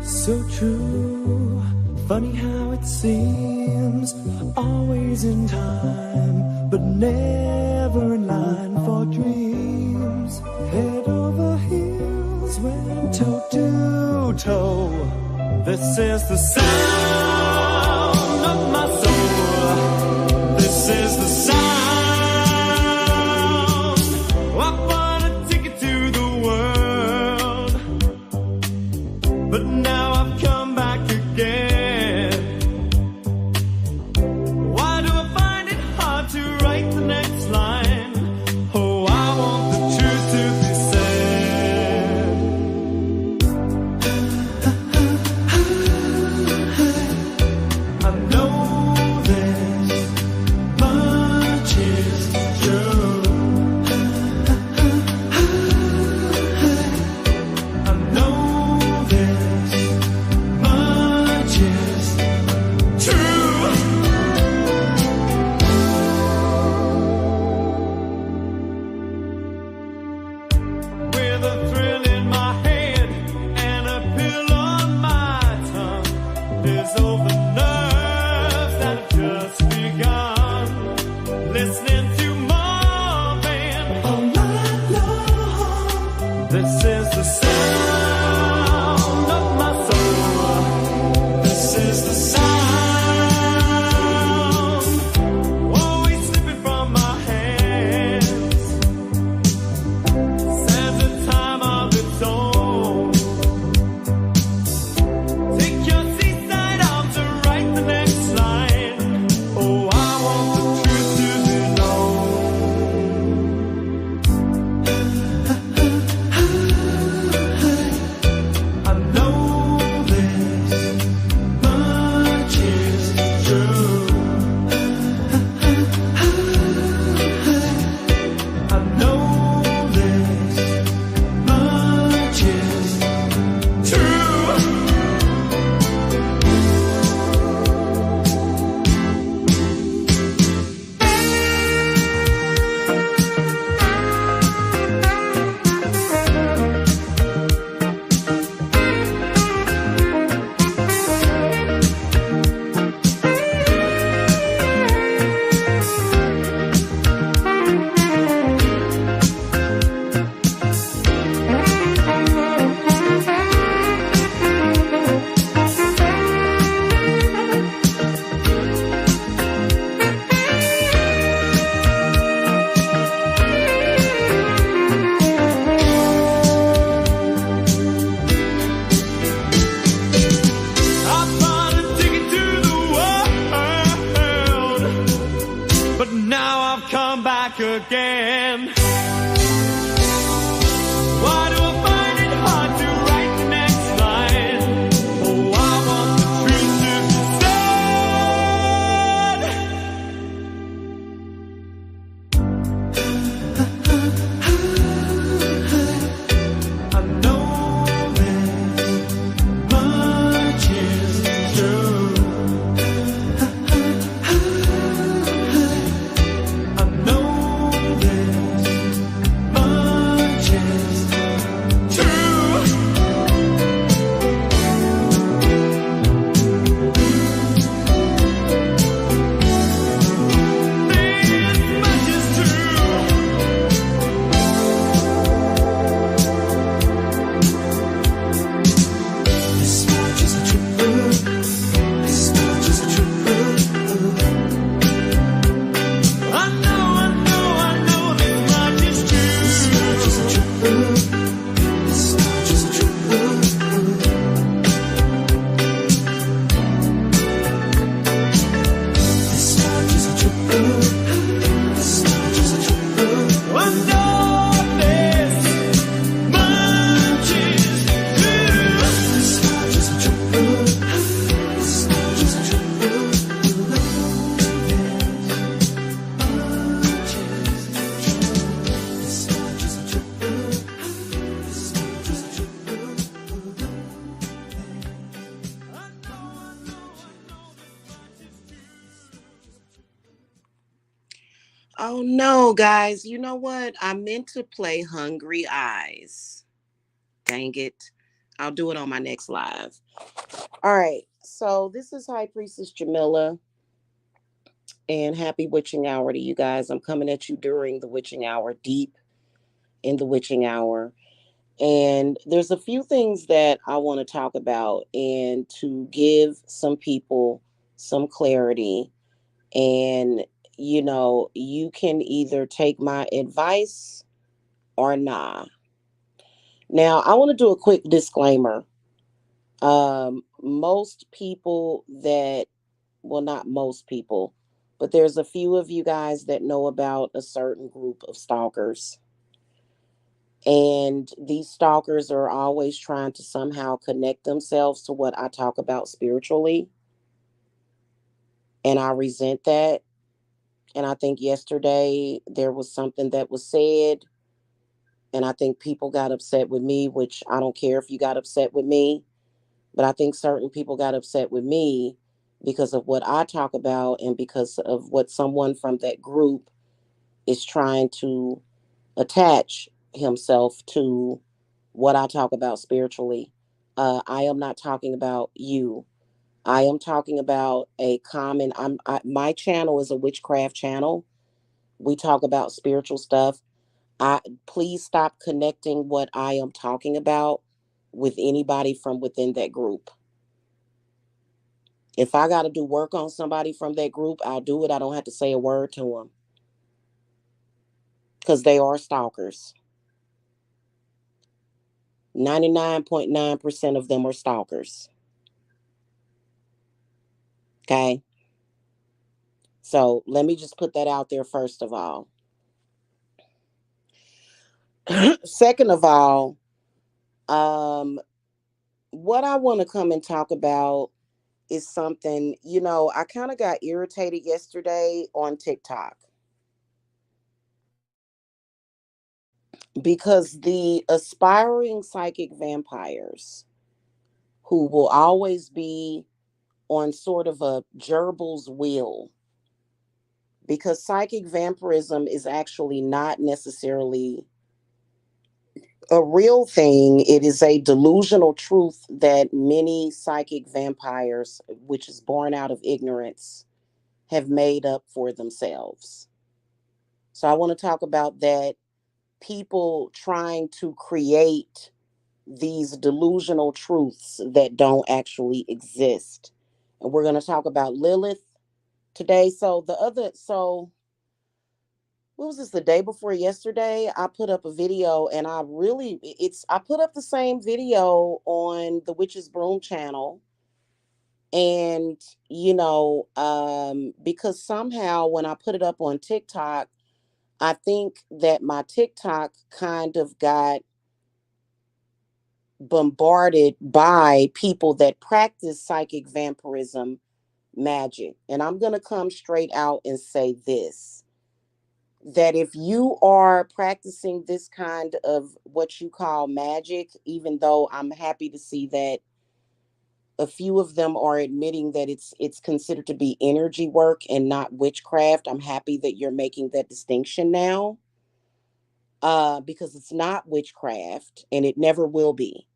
So true, funny how it seems, always in time, but never in line for dreams. Head over heels, went toe to toe. This is the sound of my soul. This is the sound. I wanna take it to the world, but now I've come back again. Why do I find it hard to write the next line? Oh, I want the truth to be said. I know this much is true. I know this much is true. With a thrill in my head and a pill on my tongue, there's over nerves that have just begun. Listening to Marvin all night long. This is the sound of my soul. This is the sound, always slipping from my hands. Stands a time of its own. Take your seaside out to write the next line. Oh, I want the truth to be known. I know this much is true. I know this much is true. I bought a ticket to the world, but now I've come back again. Why do I find it hard to write the next line? Oh, I want the truth to be said. I know this much is true. I know this much is true. This much is true. This much is true. This much is true. I know this much is true. This much is true. This much is true. This much is true. This much is true. I know this much is true. This much is true. This much is true. Oh no, guys. You know what? I meant to play Hungry Eyes. Dang it. I'll do it on my next live. All right. So this is High Priestess Jamila, and happy witching hour to you guys. I'm coming at you during the witching hour, deep in the witching hour. And there's a few things that I want to talk about and to give some people some clarity. And, you can either take my advice or nah. Now, I want to do a quick disclaimer. Most people that, well, not most people, but there's a few of you guys that know about a certain group of stalkers. And these stalkers are always trying to somehow connect themselves to what I talk about spiritually. And I resent that. And I think yesterday there was something that was said. And I think people got upset with me, which I don't care if you got upset with me. But I think certain people got upset with me because of what I talk about and because of what someone from that group is trying to attach himself to what I talk about spiritually. I am not talking about you. I am talking about a common. My channel is a witchcraft channel. We talk about spiritual stuff. I Please stop connecting what I am talking about with anybody from within that group. If I got to do work on somebody from that group, I'll do it. I don't have to say a word to them because they are stalkers. 99.9% of them are stalkers. Okay. So let me just put that out there first of all. Second of all, um, what I want to come and talk about is something, I kind of got irritated yesterday on TikTok because the aspiring psychic vampires who will always be on sort of a gerbil's wheel, because psychic vampirism is actually not necessarily a real thing. It is a delusional truth that many psychic vampires, which is born out of ignorance, have made up for themselves. So I want to talk about that. People trying to create these delusional truths that don't actually exist. And we're going to talk about Lilith today. So what was this, the day before yesterday? I put up a video, and I put up the same video on the Witch's Broom channel. And, because somehow when I put it up on TikTok, I think that my TikTok kind of got bombarded by people that practice psychic vampirism magic. And I'm going to come straight out and say this, that if you are practicing this kind of what you call magic, even though I'm happy to see that a few of them are admitting that it's considered to be energy work and not witchcraft. I'm happy that you're making that distinction now, because it's not witchcraft and it never will be.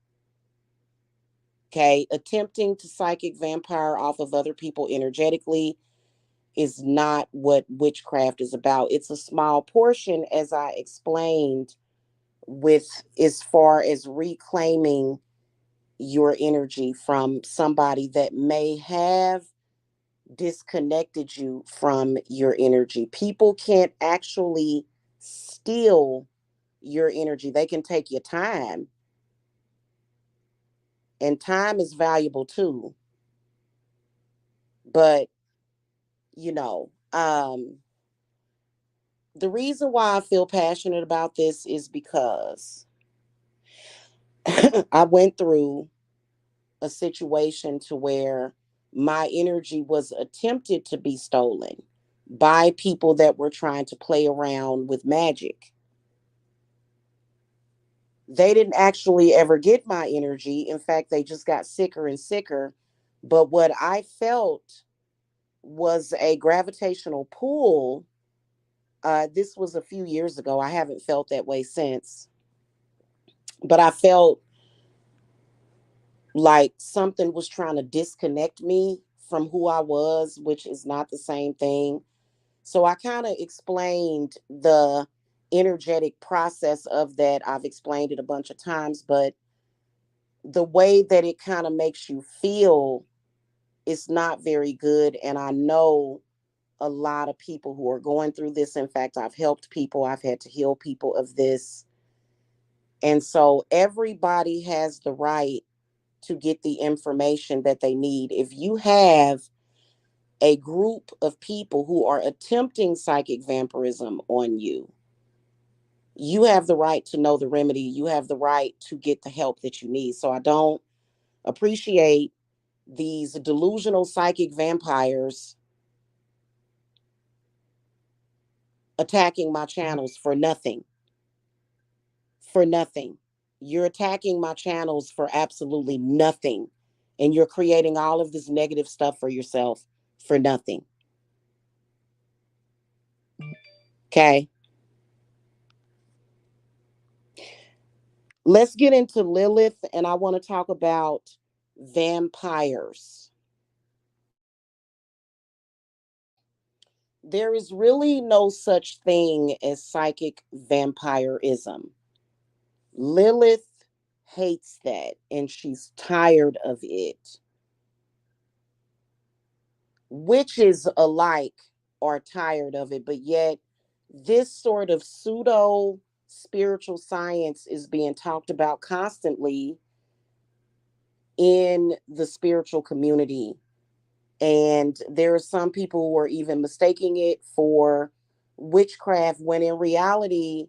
Okay, attempting to psychic vampire off of other people energetically is not what witchcraft is about. It's a small portion, as I explained, with as far as reclaiming your energy from somebody that may have disconnected you from your energy. People can't actually steal your energy. They can take your time, and time is valuable too. But, you know, um the reason why I feel passionate about this is because I went through a situation to where my energy was attempted to be stolen by people that were trying to play around with magic. They didn't actually ever get my energy. In fact, they just got sicker and sicker. But what I felt was a gravitational pull. This was a few years ago. I haven't felt that way since. But I felt like something was trying to disconnect me from who I was, which is not the same thing. So I kind of explained the energetic process of that. I've explained it a bunch of times, but the way that it kind of makes you feel is not very good. And I know a lot of people who are going through this. In fact, I've helped people, I've had to heal people of this. And so everybody has the right to get the information that they need. If you have a group of people who are attempting psychic vampirism on you, you have the right to know the remedy. You have the right to get the help that you need. So I don't appreciate these delusional psychic vampires attacking my channels for nothing. For nothing. You're attacking my channels for absolutely nothing. And you're creating all of this negative stuff for yourself for nothing. Okay. Let's get into Lilith, and I want to talk about vampires. There is really no such thing as psychic vampirism. Lilith hates that and she's tired of it. Witches alike are tired of it, but yet this sort of pseudo spiritual science is being talked about constantly in the spiritual community. And there are some people who are even mistaking it for witchcraft when in reality,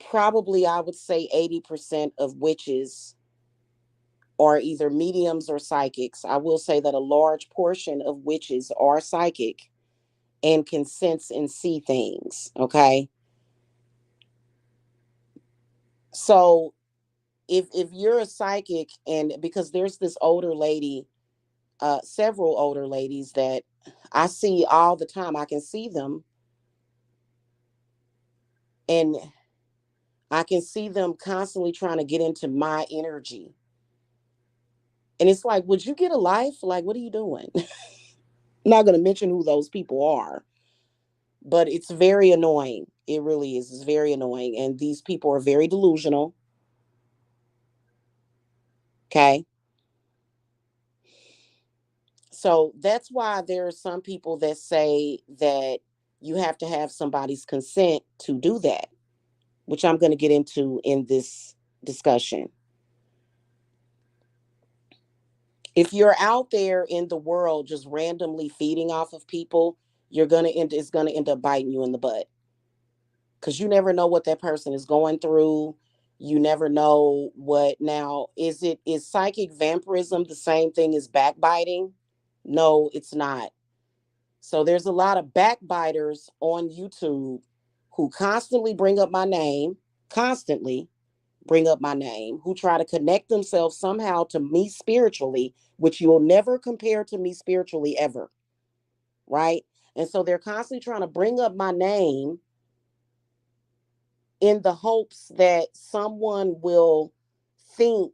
probably I would say 80% of witches are either mediums or psychics. I will say that a large portion of witches are psychic and can sense and see things. Okay. So if you're a psychic, and because there's this older lady, several older ladies that I see all the time, I can see them and I can see them constantly trying to get into my energy. And it's like, would you get a life? Like, what are you doing? I'm not going to mention who those people are, but it's very annoying. It really is. It's very annoying. And these people are very delusional. Okay. So that's why there are some people that say that you have to have somebody's consent to do that, which I'm going to get into in this discussion. If you're out there in the world just randomly feeding off of people, you're going to end it's going to end up biting you in the butt, cuz you never know what that person is going through. You never know what. Now, is psychic vampirism the same thing as backbiting? No, it's not. So there's a lot of backbiters on YouTube who constantly bring up my name, constantly bring up my name, who try to connect themselves somehow to me spiritually, which you'll never compare to me spiritually ever, right? And so they're constantly trying to bring up my name in the hopes that someone will think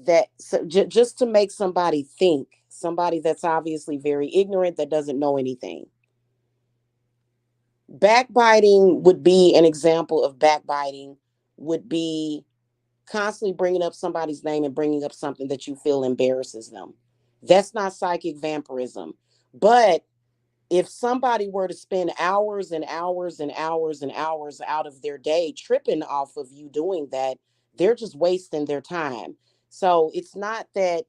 that, so, just to make somebody think, somebody that's obviously very ignorant, that doesn't know anything. Backbiting would be an example of backbiting, would be constantly bringing up somebody's name and bringing up something that you feel embarrasses them. That's not psychic vampirism. But if somebody were to spend hours and hours and hours and hours out of their day tripping off of you doing that, they're just wasting their time. So it's not that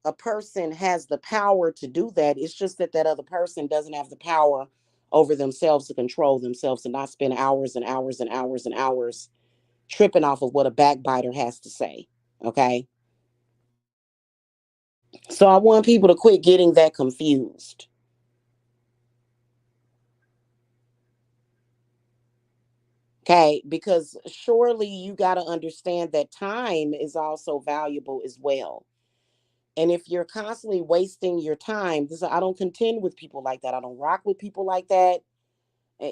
a person has the power to do that. It's just that that other person doesn't have the power over themselves to control themselves and not spend hours and hours and hours and hours tripping off of what a backbiter has to say. Okay. So I want people to quit getting that confused. Okay. Because surely you got to understand that time is also valuable as well. And if you're constantly wasting your time, this, I don't contend with people like that. I don't rock with people like that.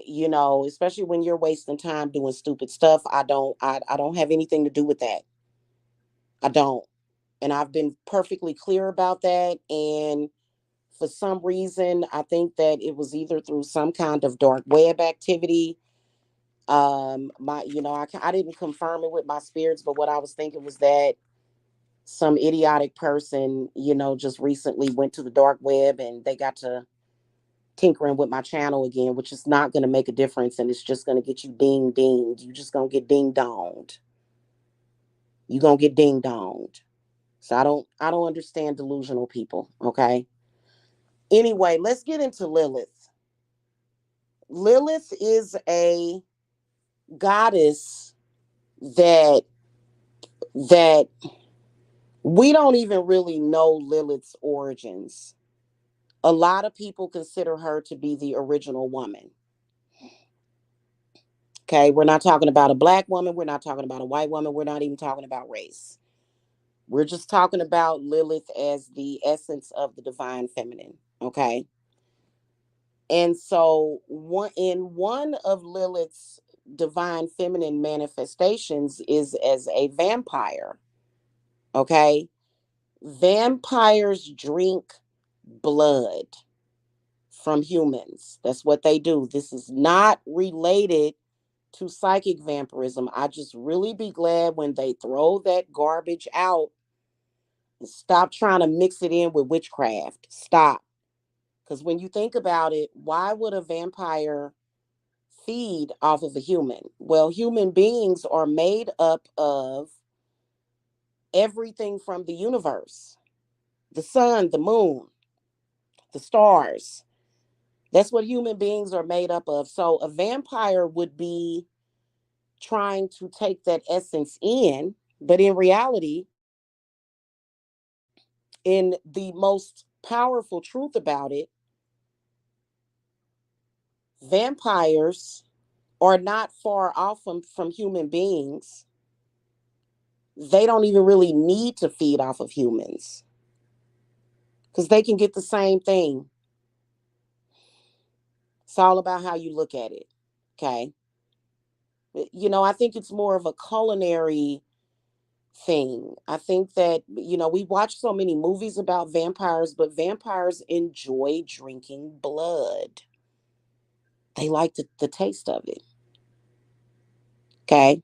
You know, especially when you're wasting time doing stupid stuff. I don't have anything to do with that. I don't. And I've been perfectly clear about that. And for some reason, I think that it was either through some kind of dark web activity. I didn't confirm it with my spirits, but what I was thinking was that some idiotic person, just recently went to the dark web and they got to tinkering with my channel again, which is not going to make a difference, and it's just going to get you ding dinged. You just going to get ding donged. You going to get ding donged. So I don't understand delusional people, okay? Anyway, let's get into Lilith. Lilith is a goddess that that we don't even really know Lilith's origins. A lot of people consider her to be the original woman. Okay, we're not talking about a black woman, we're not talking about a white woman, we're not even talking about race. We're just talking about Lilith as the essence of the divine feminine, okay? And so one of Lilith's divine feminine manifestations is as a vampire, okay? Vampires drink blood from humans. That's what they do. This is not related to psychic vampirism. I just really be glad when they throw that garbage out and stop trying to mix it in with witchcraft. Stop. Because when you think about it, why would a vampire feed off of a human? Well, human beings are made up of everything from the universe: the sun, the moon, the stars. That's what human beings are made up of. So a vampire would be trying to take that essence in, but in reality, in the most powerful truth about it, vampires are not far off from human beings. They don't even really need to feed off of humans because they can get the same thing. It's all about how you look at it. Okay. I think it's more of a culinary thing. I think that, we watch so many movies about vampires, but vampires enjoy drinking blood. They like the taste of it. Okay.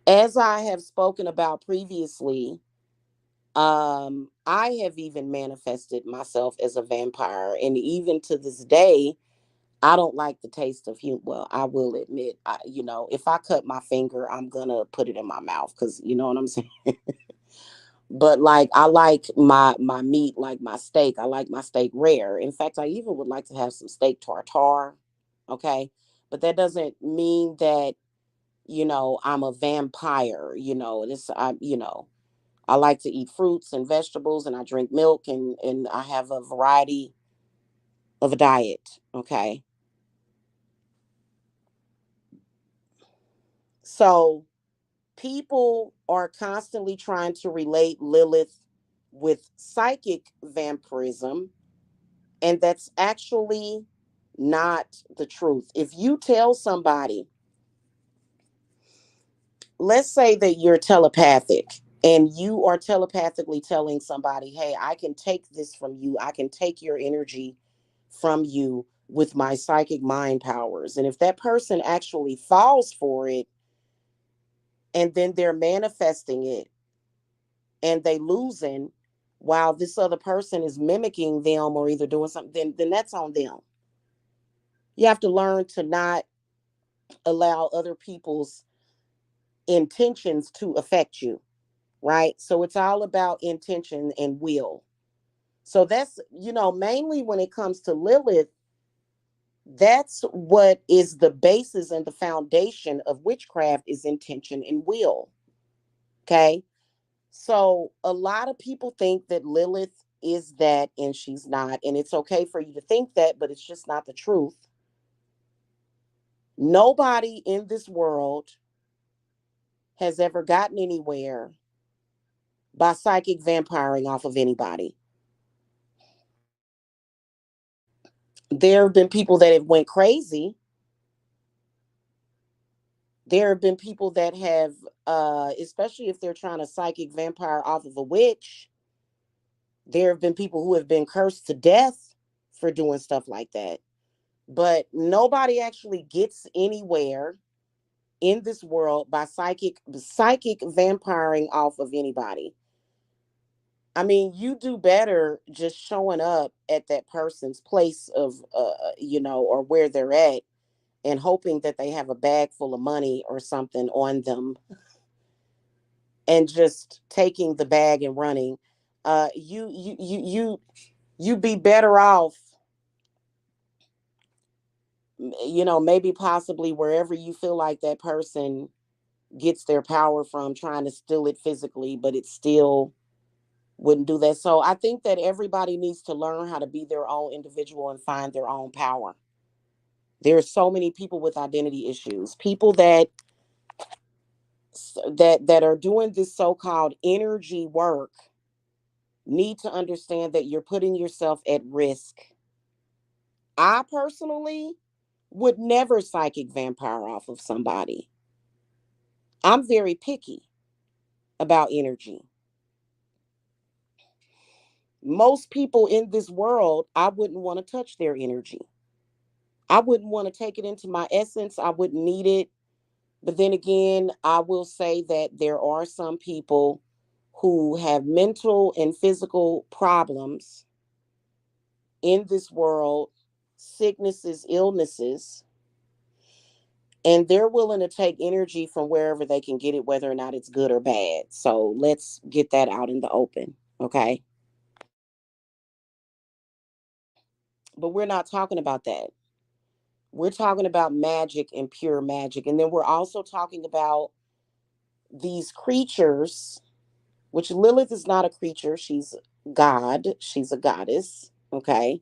As I have spoken about previously, I have even manifested myself as a vampire. And even to this day, I don't like the taste of human. Well, I will admit, if I cut my finger, I'm gonna put it in my mouth because you know what I'm saying. But like, I like my meat, like my steak. I like my steak rare. In fact, I even would like to have some steak tartare. Okay, but that doesn't mean that I'm a vampire. I like to eat fruits and vegetables, and I drink milk, and I have a variety of a diet. Okay, so people are constantly trying to relate Lilith with psychic vampirism, and that's actually not the truth. If you tell somebody, let's say that you're telepathic, and you are telepathically telling somebody, hey, I can take this from you, I can take your energy from you with my psychic mind powers. And if that person actually falls for it, and then they're manifesting it and they losing while this other person is mimicking them or either doing something, then that's on them. You have to learn to not allow other people's intentions to affect you, right? So it's all about intention and will. So that's, mainly when it comes to Lilith, that's what is the basis and the foundation of witchcraft is intention and will. Okay. So a lot of people think that Lilith is that and she's not. And it's okay for you to think that, but it's just not the truth. Nobody in this world has ever gotten anywhere by psychic vampiring off of anybody. There have been people that have went crazy, There have been people that have, especially if they're trying to psychic vampire off of a witch, there have been people who have been cursed to death for doing stuff like that. But nobody actually gets anywhere in this world by psychic vampiring off of anybody. I mean, you do better just showing up at that person's place of, or where they're at, and hoping that they have a bag full of money or something on them, and just taking the bag and running. You be better off, maybe possibly wherever you feel like that person gets their power from, trying to steal it physically, but it still wouldn't do that. So I think that everybody needs to learn how to be their own individual and find their own power. There are so many people with identity issues, people that are doing this so-called energy work, need to understand that you're putting yourself at risk. I personally would never psychic vampire off of somebody. I'm very picky about energy. Most people in this world, I wouldn't want to touch their energy. I wouldn't want to take it into my essence. I wouldn't need it. But then again, I will say that there are some people who have mental and physical problems in this world, sicknesses, illnesses, and they're willing to take energy from wherever they can get it, whether or not it's good or bad. So let's get that out in the open. Okay. But we're not talking about that. We're talking about magic and pure magic. And then we're also talking about these creatures, which Lilith is not a creature. She's God. She's a goddess. Okay.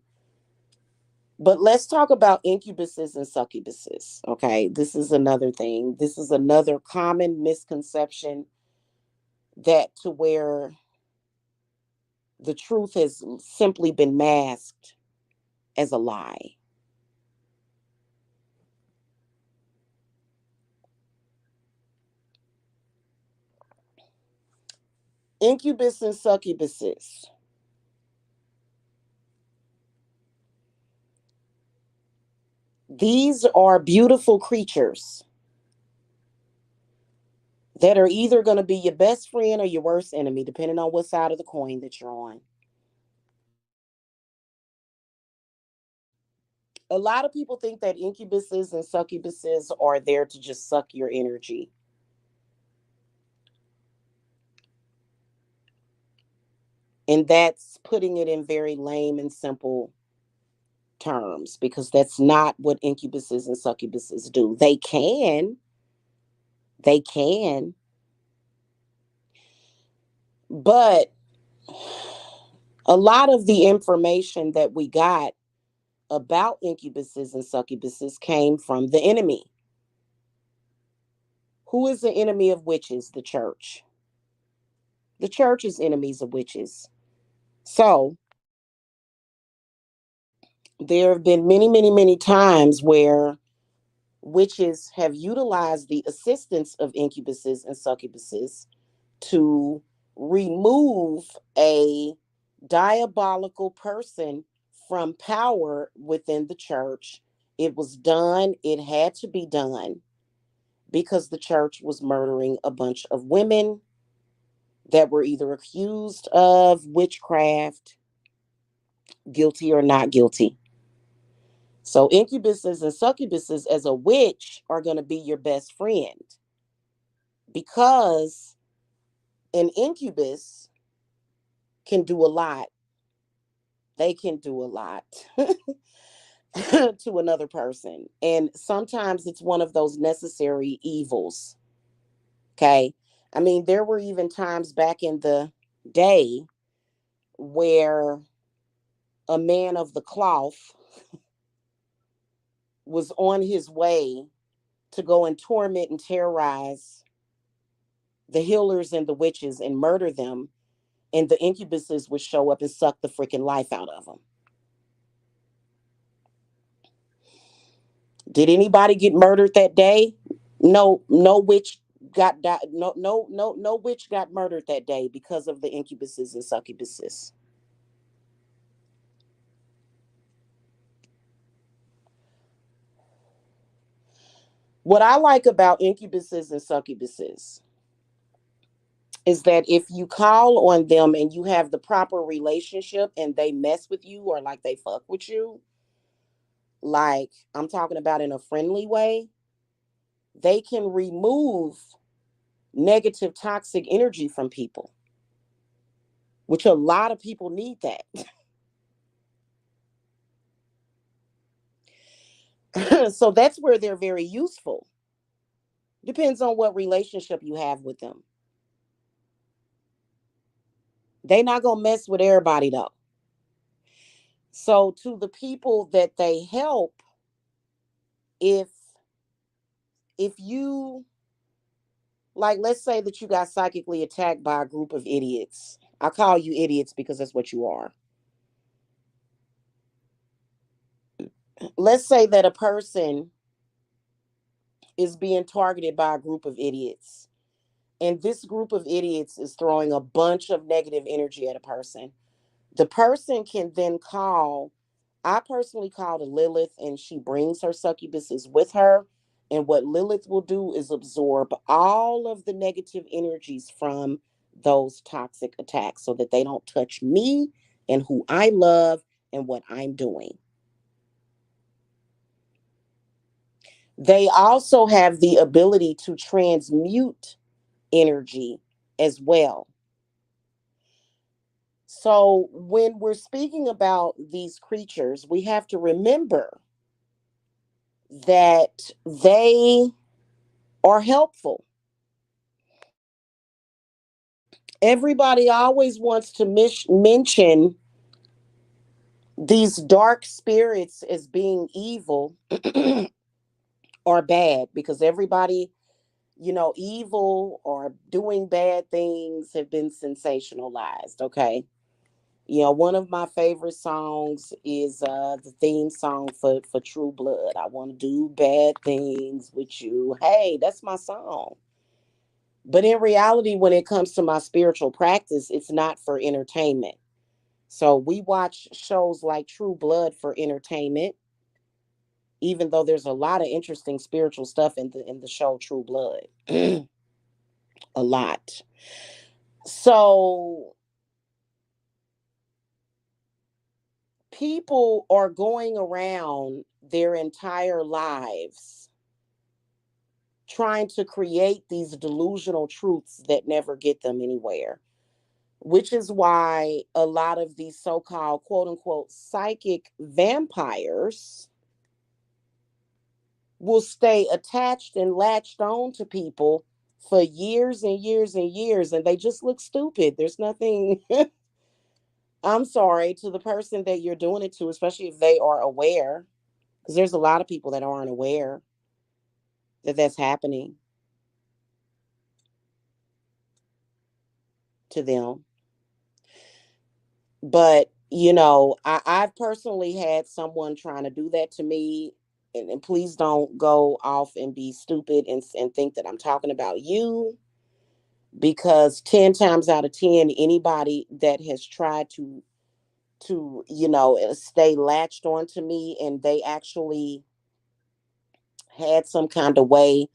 But let's talk about incubuses and succubuses. Okay. This is another thing. This is another common misconception, that to where the truth has simply been masked as a lie. Incubus and succubuses. These are beautiful creatures that are either going to be your best friend or your worst enemy, depending on what side of the coin that you're on. A lot of people think that incubuses and succubuses are there to just suck your energy. And that's putting it in very lame and simple terms, because that's not what incubuses and succubuses do. They can, but a lot of the information that we got about incubuses and succubuses came from the enemy. Who is the enemy of witches? The church. The church is enemies of witches. So there have been many, many, many times where witches have utilized the assistance of incubuses and succubuses to remove a diabolical person from power within the church. It was done, it had to be done, because the church was murdering a bunch of women that were either accused of witchcraft, guilty or not guilty. So incubuses and succubuses as a witch are going to be your best friend, because an incubus can do a lot. They can do a lot to another person. And sometimes it's one of those necessary evils. Okay. I mean, there were even times back in the day where a man of the cloth was on his way to go and torment and terrorize the healers and the witches and murder them. And the incubuses would show up and suck the freaking life out of them. Did anybody get murdered that day? No witch got died. No witch got murdered that day because of the incubuses and succubuses. What I like about incubuses and succubuses is that if you call on them and you have the proper relationship and they mess with you or like they fuck with you, like I'm talking about in a friendly way, they can remove negative toxic energy from people, which a lot of people need that. So that's where they're very useful. Depends on what relationship you have with them. They not gonna mess with everybody though. So to the people that they help, if you, like, let's say that you got psychically attacked by a group of idiots. I call you idiots because that's what you are. Let's say that a person is being targeted by a group of idiots, and this group of idiots is throwing a bunch of negative energy at a person. The person can then call, I personally call the Lilith, and she brings her succubuses with her. And what Lilith will do is absorb all of the negative energies from those toxic attacks so that they don't touch me and who I love and what I'm doing. They also have the ability to transmute energy as well. So when we're speaking about these creatures, we have to remember that they are helpful. Everybody always wants to mention these dark spirits as being evil or bad because everybody, evil or doing bad things have been sensationalized. Okay. One of my favorite songs is the theme song for True Blood. I want to do bad things with you. Hey, that's my song. But in reality, when it comes to my spiritual practice, it's not for entertainment. So we watch shows like True Blood for entertainment, even though there's a lot of interesting spiritual stuff in the show True Blood. A lot. So people are going around their entire lives trying to create these delusional truths that never get them anywhere, which is why a lot of these so-called quote unquote psychic vampires will stay attached and latched on to people for years and years and years, and they just look stupid. There's nothing, I'm sorry, to the person that you're doing it to, especially if they are aware, because there's a lot of people that aren't aware that that's happening to them. But I've personally had someone trying to do that to me, and please don't go off and be stupid and think that I'm talking about you, because 10 times out of 10, anybody that has tried to stay latched onto me and they actually had some kind of way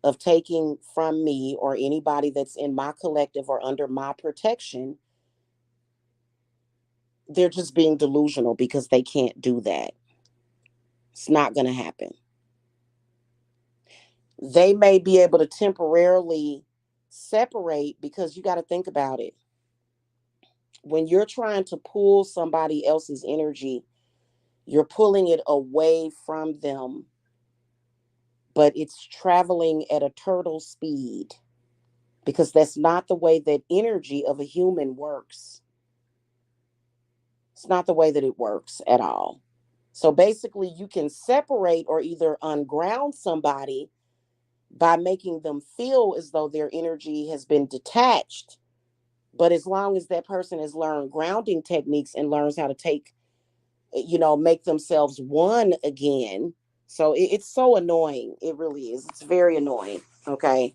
of taking from me or anybody that's in my collective or under my protection, they're just being delusional because they can't do that. It's not going to happen. They may be able to temporarily separate, because you got to think about it. When you're trying to pull somebody else's energy, you're pulling it away from them, but it's traveling at a turtle speed, because that's not the way that energy of a human works. It's not the way that it works at all. So basically, you can separate or either unground somebody by making them feel as though their energy has been detached. But as long as that person has learned grounding techniques and learns how to make themselves one again, So it's so annoying. It really is. It's very annoying. Okay.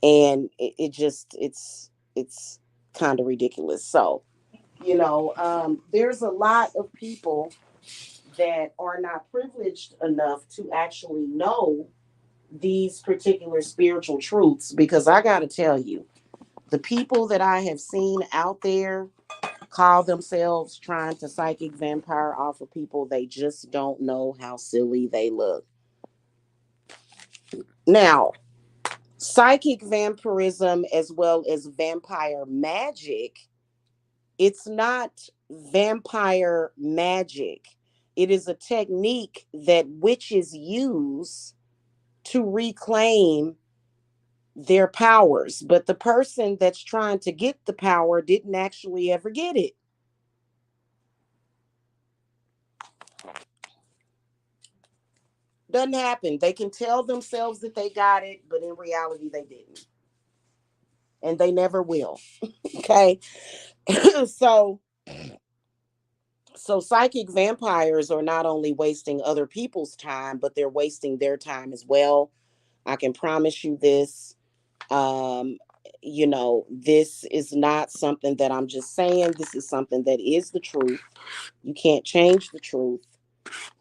And it's kind of ridiculous. So, there's a lot of people that are not privileged enough to actually know these particular spiritual truths, because I got to tell you, the people that I have seen out there call themselves trying to psychic vampire off of people, they just don't know how silly they look. Now, psychic vampirism as well as vampire magic, it's not vampire magic. It is a technique that witches use to reclaim their powers. But the person that's trying to get the power didn't actually ever get it. Doesn't happen. They can tell themselves that they got it, but in reality, they didn't. And they never will. Okay. so so psychic vampires are not only wasting other people's time, but they're wasting their time as well. I can promise you this. Um, this is not something that I'm just saying. This is something that is the truth. You can't change the truth,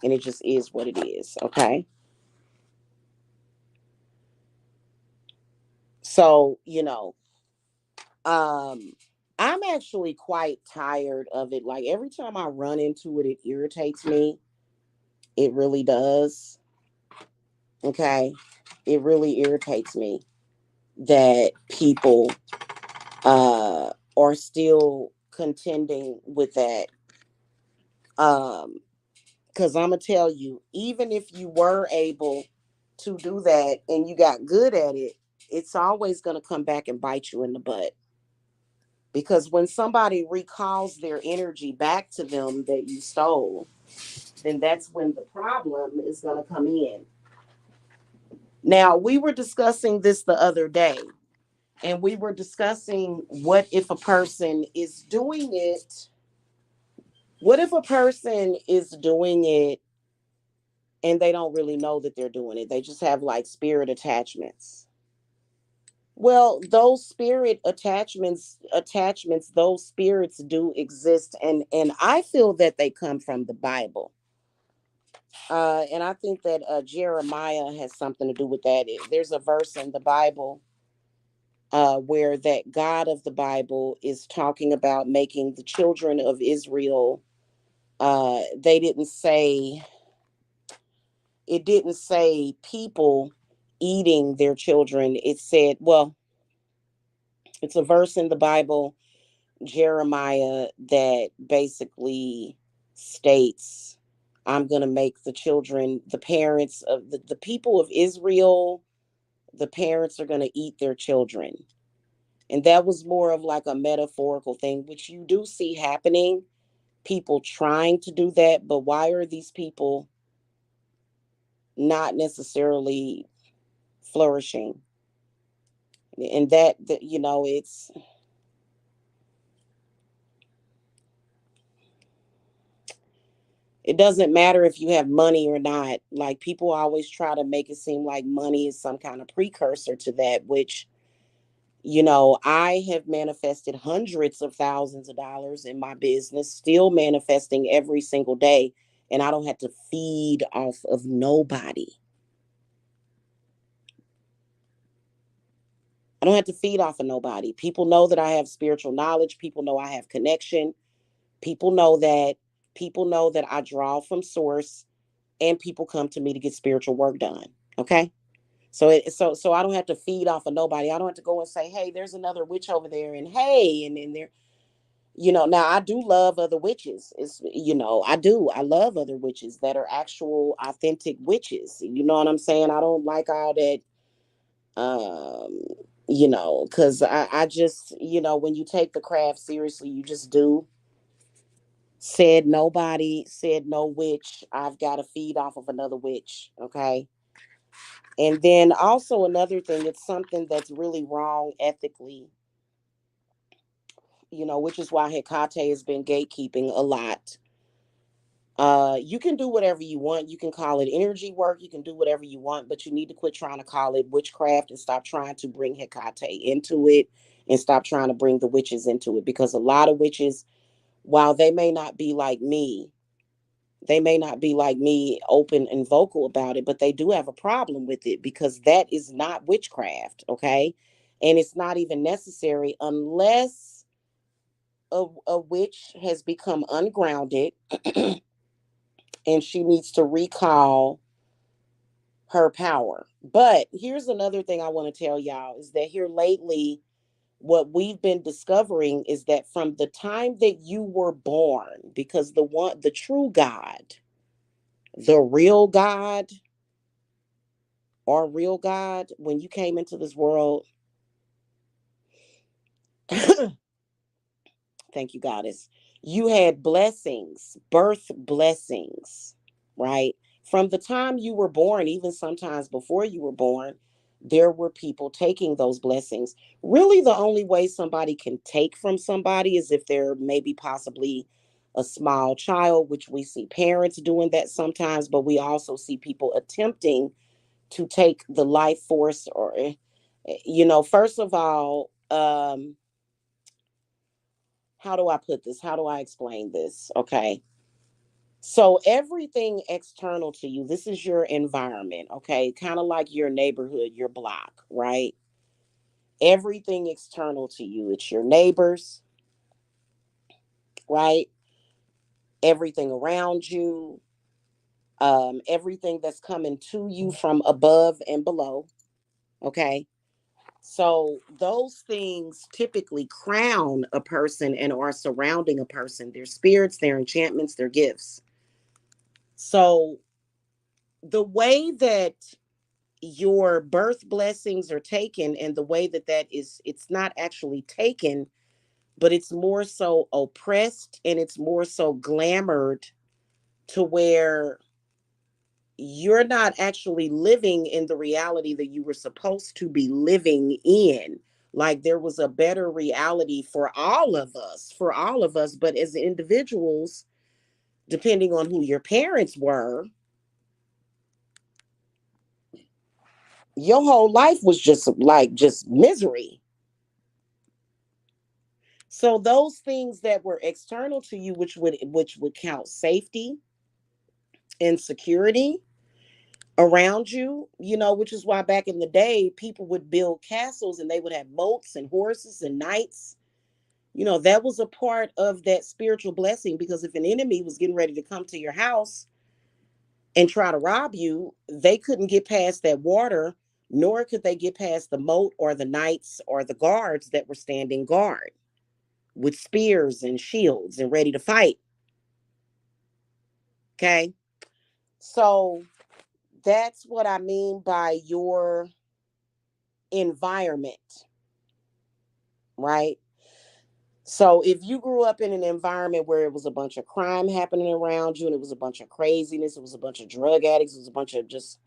and it just is what it is. Okay. So, um, I'm actually quite tired of it. Like every time I run into it, it irritates me. It really does. Okay. It really irritates me that people are still contending with that. Because I'm gonna tell you, even if you were able to do that and you got good at it, it's always gonna come back and bite you in the butt. Because when somebody recalls their energy back to them that you stole, then that's when the problem is gonna come in. Now, we were discussing this the other day, and we were discussing what if a person is doing it. What if a person is doing it and they don't really know that they're doing it? They just have like spirit attachments. Well, those spirit attachments, those spirits do exist, and I feel that they come from the Bible. And I think that Jeremiah has something to do with that. There's a verse in the Bible where that God of the Bible is talking about making the children of Israel. They didn't say, it didn't say people eating their children. It said, well, it's a verse in the Bible, Jeremiah, that basically states, I'm going to make the children, the parents of the people of Israel, the parents are going to eat their children. And that was more of like a metaphorical thing, which you do see happening, people trying to do that. But why are these people not necessarily flourishing? And that it doesn't matter if you have money or not. Like people always try to make it seem like money is some kind of precursor to that, which, I have manifested hundreds of thousands of dollars in my business, still manifesting every single day. And I don't have to feed off of nobody. I don't have to feed off of nobody. People know that I have spiritual knowledge. People know I have connection. People know that. People know that I draw from source, and people come to me to get spiritual work done. Okay. So I don't have to feed off of nobody. I don't have to go and say, hey, there's another witch over there, and hey, and then there, now I do love other witches. I do. I love other witches that are actual authentic witches. You know what I'm saying? I don't like all that, um, because I just, when you take the craft seriously, you just do. Said nobody, said no witch. I've got to feed off of another witch. Okay. And then also another thing, it's something that's really wrong ethically, which is why Hecate has been gatekeeping a lot. You can do whatever you want. You can call it energy work. You can do whatever you want, but you need to quit trying to call it witchcraft and stop trying to bring Hecate into it and stop trying to bring the witches into it, because a lot of witches, while they may not be like me, open and vocal about it, but they do have a problem with it because that is not witchcraft, okay? And it's not even necessary unless a witch has become ungrounded and she needs to recall her power. But here's another thing I want to tell y'all is that here lately, what we've been discovering is that from the time that you were born, because the true God, the real God, or real God, when you came into this world, thank you, Goddess, you had blessings, birth blessings, right? From the time you were born, even sometimes before you were born, there were people taking those blessings. Really, the only way somebody can take from somebody is if they're maybe possibly a small child, which we see parents doing that sometimes, but we also see people attempting to take the life force, or first of all, how do I put this? How do I explain this? Okay. So everything external to you, this is your environment, okay? Kind of like your neighborhood, your block, right? Everything external to you, it's your neighbors, right? Everything around you, everything that's coming to you from above and below, okay? So those things typically crown a person and are surrounding a person, their spirits, their enchantments, their gifts. So the way that your birth blessings are taken, and the way that it's not actually taken, but it's more so oppressed and it's more so glamored to where you're not actually living in the reality that you were supposed to be living in. Like there was a better reality for all of us, but as individuals, depending on who your parents were, your whole life was just misery. So those things that were external to you, which would count safety and security around you, which is why back in the day people would build castles and they would have moats and horses and knights. That was a part of that spiritual blessing, because if an enemy was getting ready to come to your house and try to rob you, they couldn't get past that water, nor could they get past the moat or the knights or the guards that were standing guard with spears and shields and ready to fight. Okay. So that's what I mean by your environment, right? So if you grew up in an environment where it was a bunch of crime happening around you and it was a bunch of craziness, it was a bunch of drug addicts, it was a bunch of just,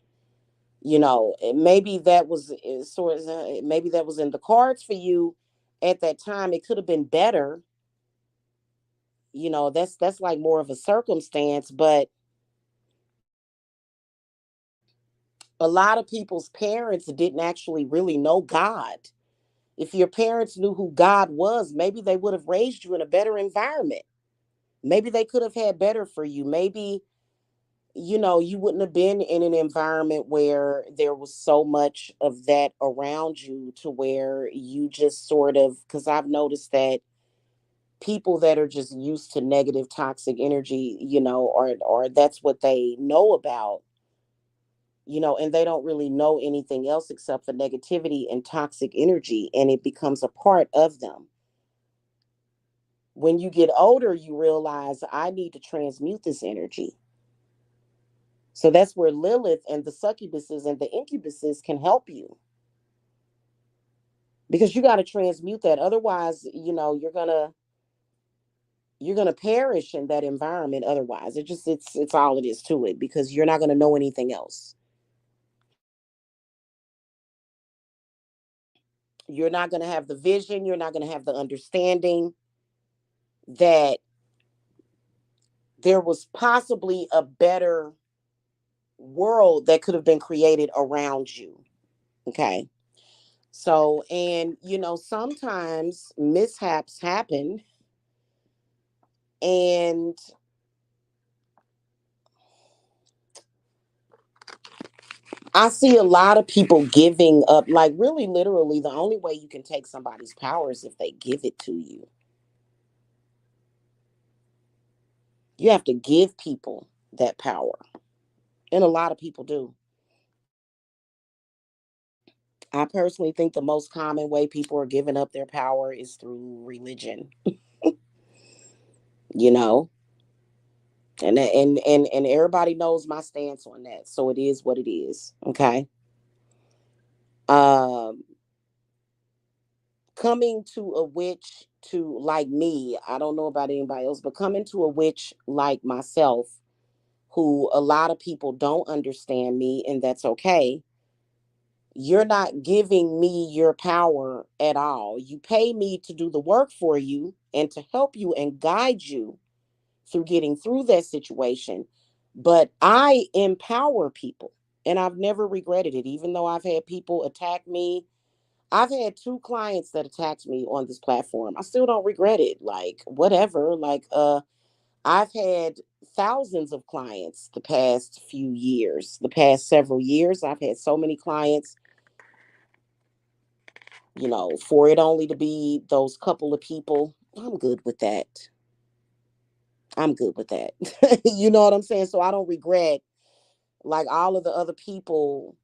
maybe that was maybe that was in the cards for you at that time. It could have been better. That's like more of a circumstance, but a lot of people's parents didn't actually really know God. If your parents knew who God was, maybe they would have raised you in a better environment. Maybe they could have had better for you. Maybe, you wouldn't have been in an environment where there was so much of that around you, to where you just sort of, because I've noticed that people that are just used to negative, toxic energy, or that's what they know about, and they don't really know anything else except for negativity and toxic energy, and it becomes a part of them. When you get older, you realize I need to transmute this energy. So that's where Lilith and the succubuses and the incubuses can help you, because you got to transmute that. Otherwise, you're gonna perish in that environment. Otherwise, it's all it is to it, because you're not gonna know anything else. You're not gonna have the vision. You're not gonna have the understanding that there was possibly a better world that could have been created around you. Okay. So, and sometimes mishaps happen, and I see a lot of people giving up. Like, really, literally, the only way you can take somebody's power is if they give it to you. You have to give people that power. And a lot of people do. I personally think the most common way people are giving up their power is through religion, you know? And everybody knows my stance on that. So it is what it is. Okay. Um Coming to a witch to like me, I don't know about anybody else, but coming to a witch like myself, who a lot of people don't understand me, and that's okay. You're not giving me your power at all. You pay me to do the work for you and to help you and guide you through getting through that situation. But I empower people, and I've never regretted it, even though I've had people attack me. I've had two clients that attacked me on this platform. I still don't regret it. Like, whatever. Like, I've had thousands of clients the past few years, the past several years. I've had so many clients, for it only to be those couple of people. I'm good with that. I'm good with that. You know what I'm saying? So I don't regret, like, all of the other people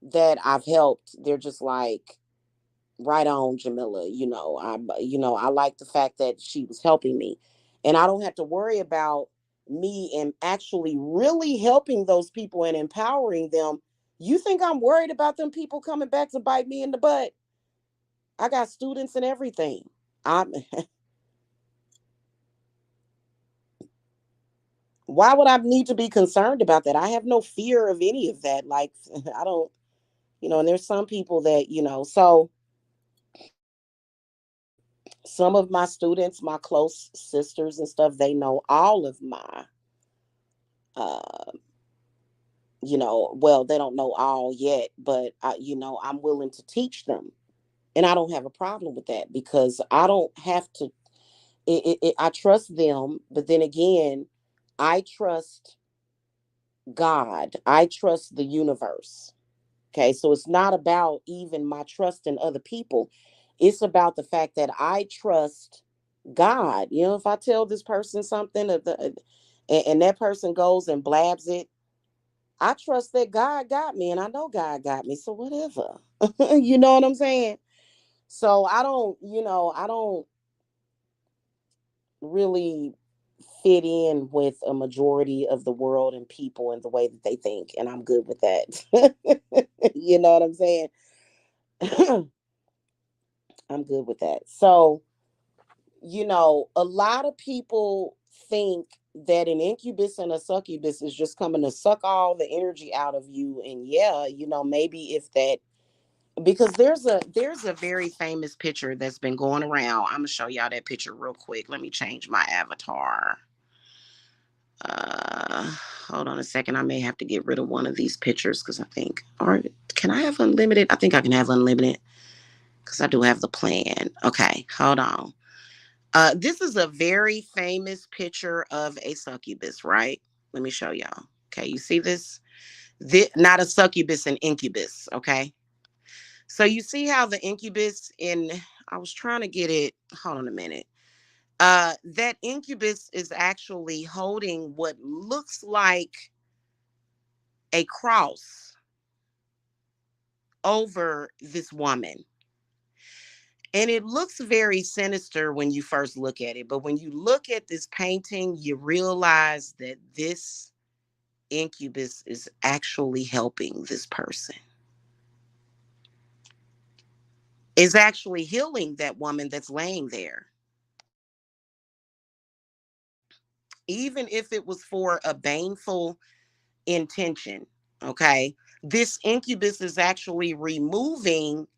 that I've helped. They're just like, right on, Jamila. I like the fact that she was helping me, and I don't have to worry about me and actually really helping those people and empowering them. You think I'm worried about them people coming back to bite me in the butt? I got students and everything. I'm Why would I need to be concerned about that? I have no fear of any of that. Like, I don't, and there's some people that, so some of my students, my close sisters and stuff, they know all of my, uh, well, they don't know all yet, but I'm willing to teach them. And I don't have a problem with that because I don't have to, I trust them. But then again, I trust God. I trust the universe. Okay. So it's not about even my trust in other people. It's about the fact that I trust God. If I tell this person something, and that person goes and blabs it, I trust that God got me, and I know God got me. So whatever. You know what I'm saying? So I don't really fit in with a majority of the world and people and the way that they think, and I'm good with that. You know what I'm saying? I'm good with that. So, a lot of people think that an incubus and a succubus is just coming to suck all the energy out of you. And yeah, maybe if that, because there's a very famous picture that's been going around. I'm gonna show y'all that picture real quick. Let me change my avatar. Uh Hold on a second. I may have to get rid of one of these pictures because I think, or can I have unlimited? I think I can have unlimited because I do have the plan. Okay, hold on. This is a very famous picture of a succubus, right? Let me show y'all. Okay, you see this? Not a succubus, an incubus. Okay, so you see how the incubus in, I was trying to get it. Hold on a minute. That incubus is actually holding what looks like a cross over this woman. And it looks very sinister when you first look at it. But when you look at this painting, you realize that this incubus is actually helping this person, is actually healing that woman that's laying there. Even if it was for a baneful intention, okay? This incubus is actually removing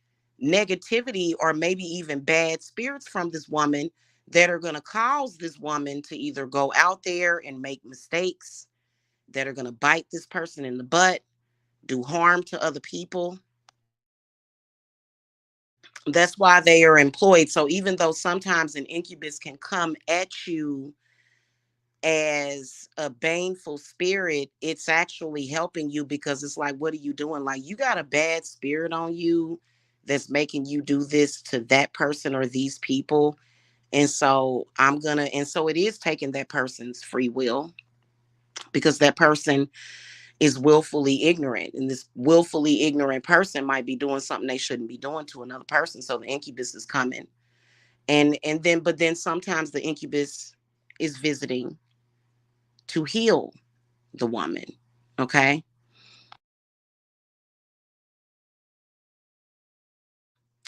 negativity or maybe even bad spirits from this woman that are going to cause this woman to either go out there and make mistakes, that are going to bite this person in the butt, do harm to other people. That's why they are employed. So even though sometimes an incubus can come at you as a baneful spirit, it's actually helping you, because it's like, what are you doing? Like, you got a bad spirit on you that's making you do this to that person or these people. And so it is taking that person's free will, because that person is willfully ignorant. And this willfully ignorant person might be doing something they shouldn't be doing to another person. So the incubus is coming. But then sometimes the incubus is visiting to heal the woman. Okay.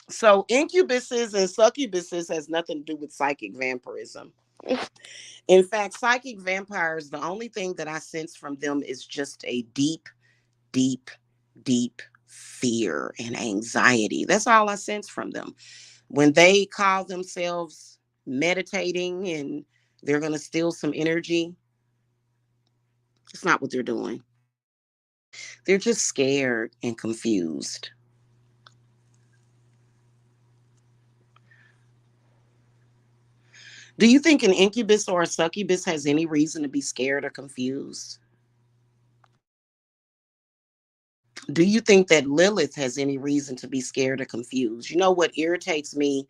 So incubuses and succubuses has nothing to do with psychic vampirism. In fact, psychic vampires, the only thing that I sense from them is just a deep, deep, deep fear and anxiety. That's all I sense from them. When they call themselves meditating and they're going to steal some energy, it's not what they're doing. They're just scared and confused. Do you think an incubus or a succubus has any reason to be scared or confused? Do you think that Lilith has any reason to be scared or confused? You know what irritates me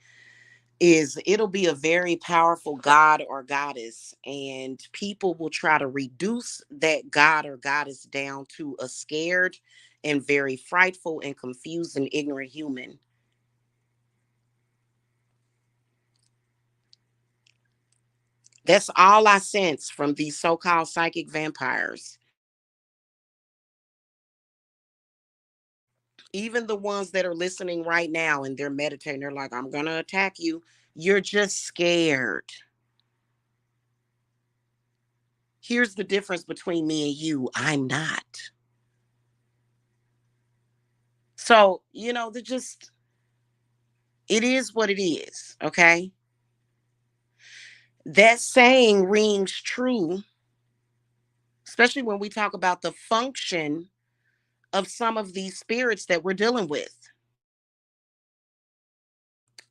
is it'll be a very powerful god or goddess, and people will try to reduce that god or goddess down to a scared and very frightful and confused and ignorant human. That's all I sense from these so-called psychic vampires. Even the ones that are listening right now and they're meditating, they're like, I'm gonna attack you. You're just scared. Here's the difference between me and you. I'm not. So, they're just, it is what it is. Okay. That saying rings true, especially when we talk about the function of some of these spirits that we're dealing with.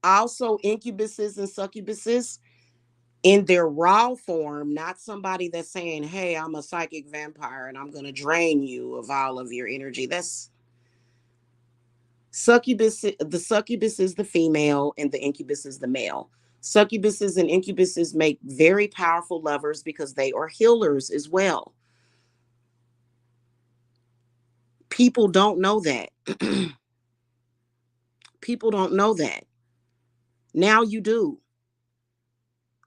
Also, incubuses and succubuses in their raw form, not somebody that's saying, hey, I'm a psychic vampire and I'm going to drain you of all of your energy. That's succubus. The succubus is the female and the incubus is the male. Succubuses and incubuses make very powerful lovers because they are healers as well. People don't know that. People don't know that. Now you do.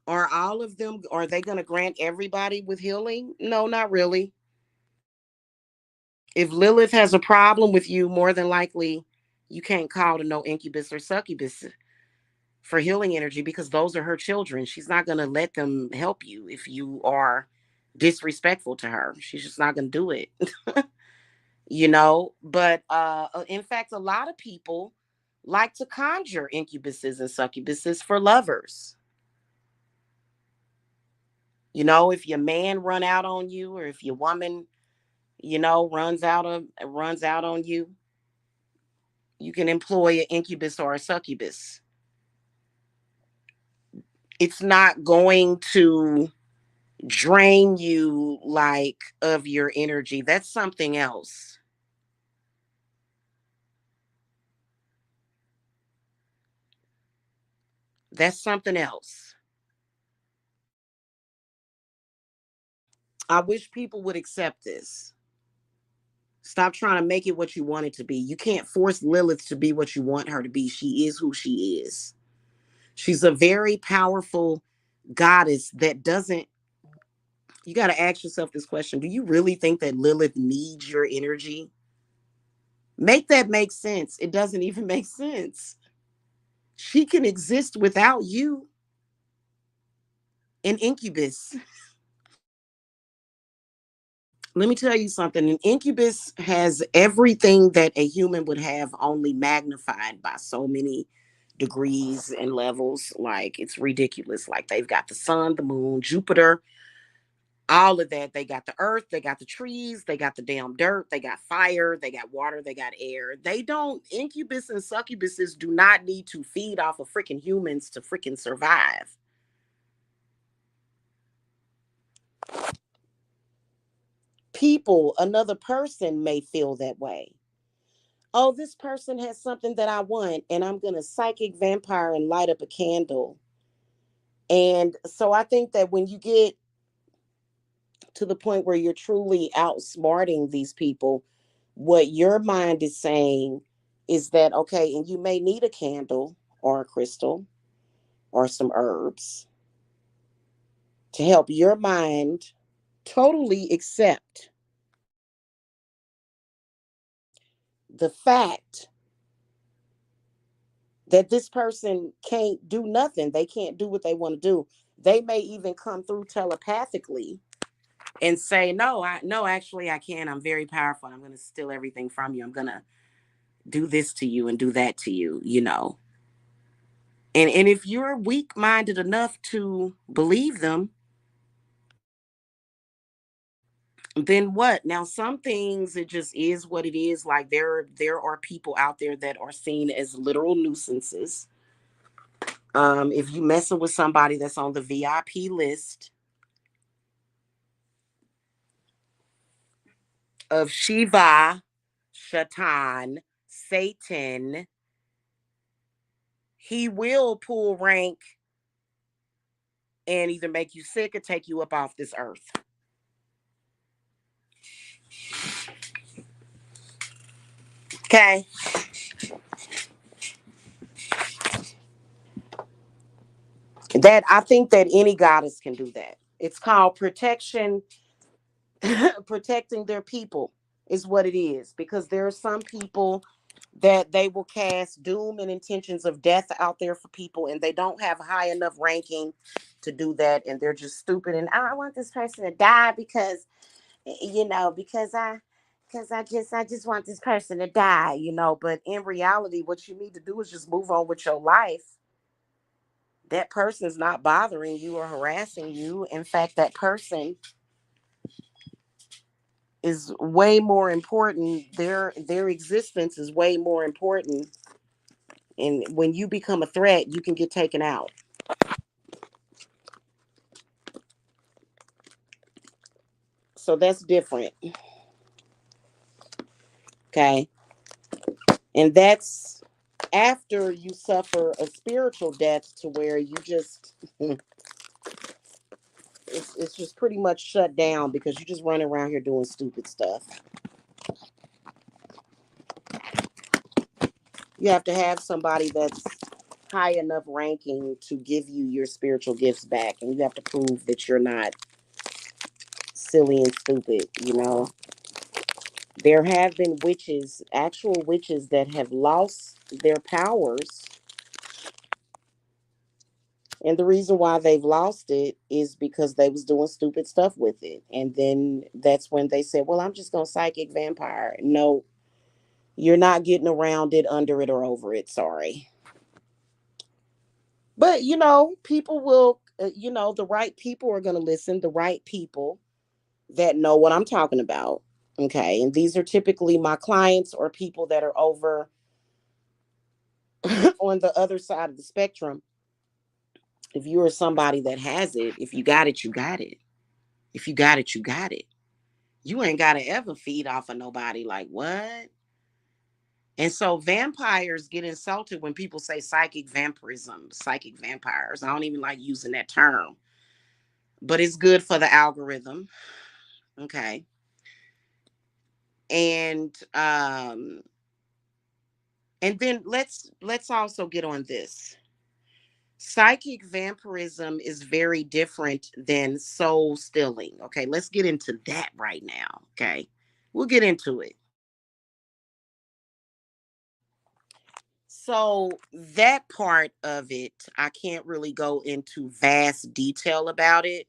Are all of them, are they going to grant everybody with healing? No, not really. If Lilith has a problem with you, more than likely you can't call to no incubus or succubus for healing energy, because those are her children. She's not going to let them help you if you are disrespectful to her. She's just not going to do it. But in fact, a lot of people like to conjure incubuses and succubuses for lovers. If your man run out on you, or if your woman, runs out on you, you can employ an incubus or a succubus. It's not going to drain you like of your energy. That's something else. That's something else. I wish people would accept this. Stop trying to make it what you want it to be. You can't force Lilith to be what you want her to be. She is who she is. She's a very powerful goddess that doesn't, you got to ask yourself this question. Do you really think that Lilith needs your energy? Make that make sense. It doesn't even make sense. She can exist without you. An incubus. Let me tell you something. An incubus has everything that a human would have, only magnified by so many degrees and levels. Like, it's ridiculous. Like, they've got the sun, the moon, Jupiter, all of that. They got the earth, they got the trees, they got the damn dirt, they got fire, they got water, they got air. They don't, incubus and succubuses do not need to feed off of freaking humans to freaking survive. People, another person may feel that way. Oh, this person has something that I want, and I'm going to psychic vampire and light up a candle. And so I think that when you get to the point where you're truly outsmarting these people, what your mind is saying is that, okay, and you may need a candle or a crystal or some herbs to help your mind totally accept the fact that this person can't do nothing. They can't do what they want to do. They may even come through telepathically and say, no, no, actually I can. I'm very powerful. I'm going to steal everything from you. I'm going to do this to you and do that to you, you know. And if you're weak-minded enough to believe them, then what? Now, some things, it just is what it is. Like, there are people out there that are seen as literal nuisances. If you messing with somebody that's on the VIP list of Shiva, Shaitan, Satan, he will pull rank and either make you sick or take you up off this earth. Okay. That, I think that any goddess can do that. It's called protection. Protecting their people is what it is, because there are some people that they will cast doom and intentions of death out there for people, and they don't have high enough ranking to do that, and they're just stupid, and I want this person to die because, you know, because I just want this person to die, you know. But in reality, what you need to do is just move on with your life. That person is not bothering you or harassing you. In fact, that person is way more important. Their existence is way more important. And when you become a threat, you can get taken out. So that's different. Okay. And that's after you suffer a spiritual death to where you just it's just pretty much shut down because you just run around here doing stupid stuff. You have to have somebody that's high enough ranking to give you your spiritual gifts back, and you have to prove that you're not silly and stupid, you know. There have been witches, actual witches, that have lost their powers. And the reason why they've lost it is because they was doing stupid stuff with it. And then that's when they said, well, I'm just going to psychic vampire. No, you're not getting around it, under it, or over it. Sorry. But, you know, people will, you know, the right people are going to listen, the right people that know what I'm talking about. Okay. And these are typically my clients or people that are over on the other side of the spectrum. If you are somebody that has it, if you got it, you got it. If you got it, you got it. You ain't got to ever feed off of nobody. Like, what? And so vampires get insulted when people say psychic vampirism, psychic vampires. I don't even like using that term, but it's good for the algorithm. Okay. And and then let's also get on this. Psychic vampirism is very different than soul stealing. Okay, let's get into that right now. Okay, we'll get into it. So, that part of it, I can't really go into vast detail about it,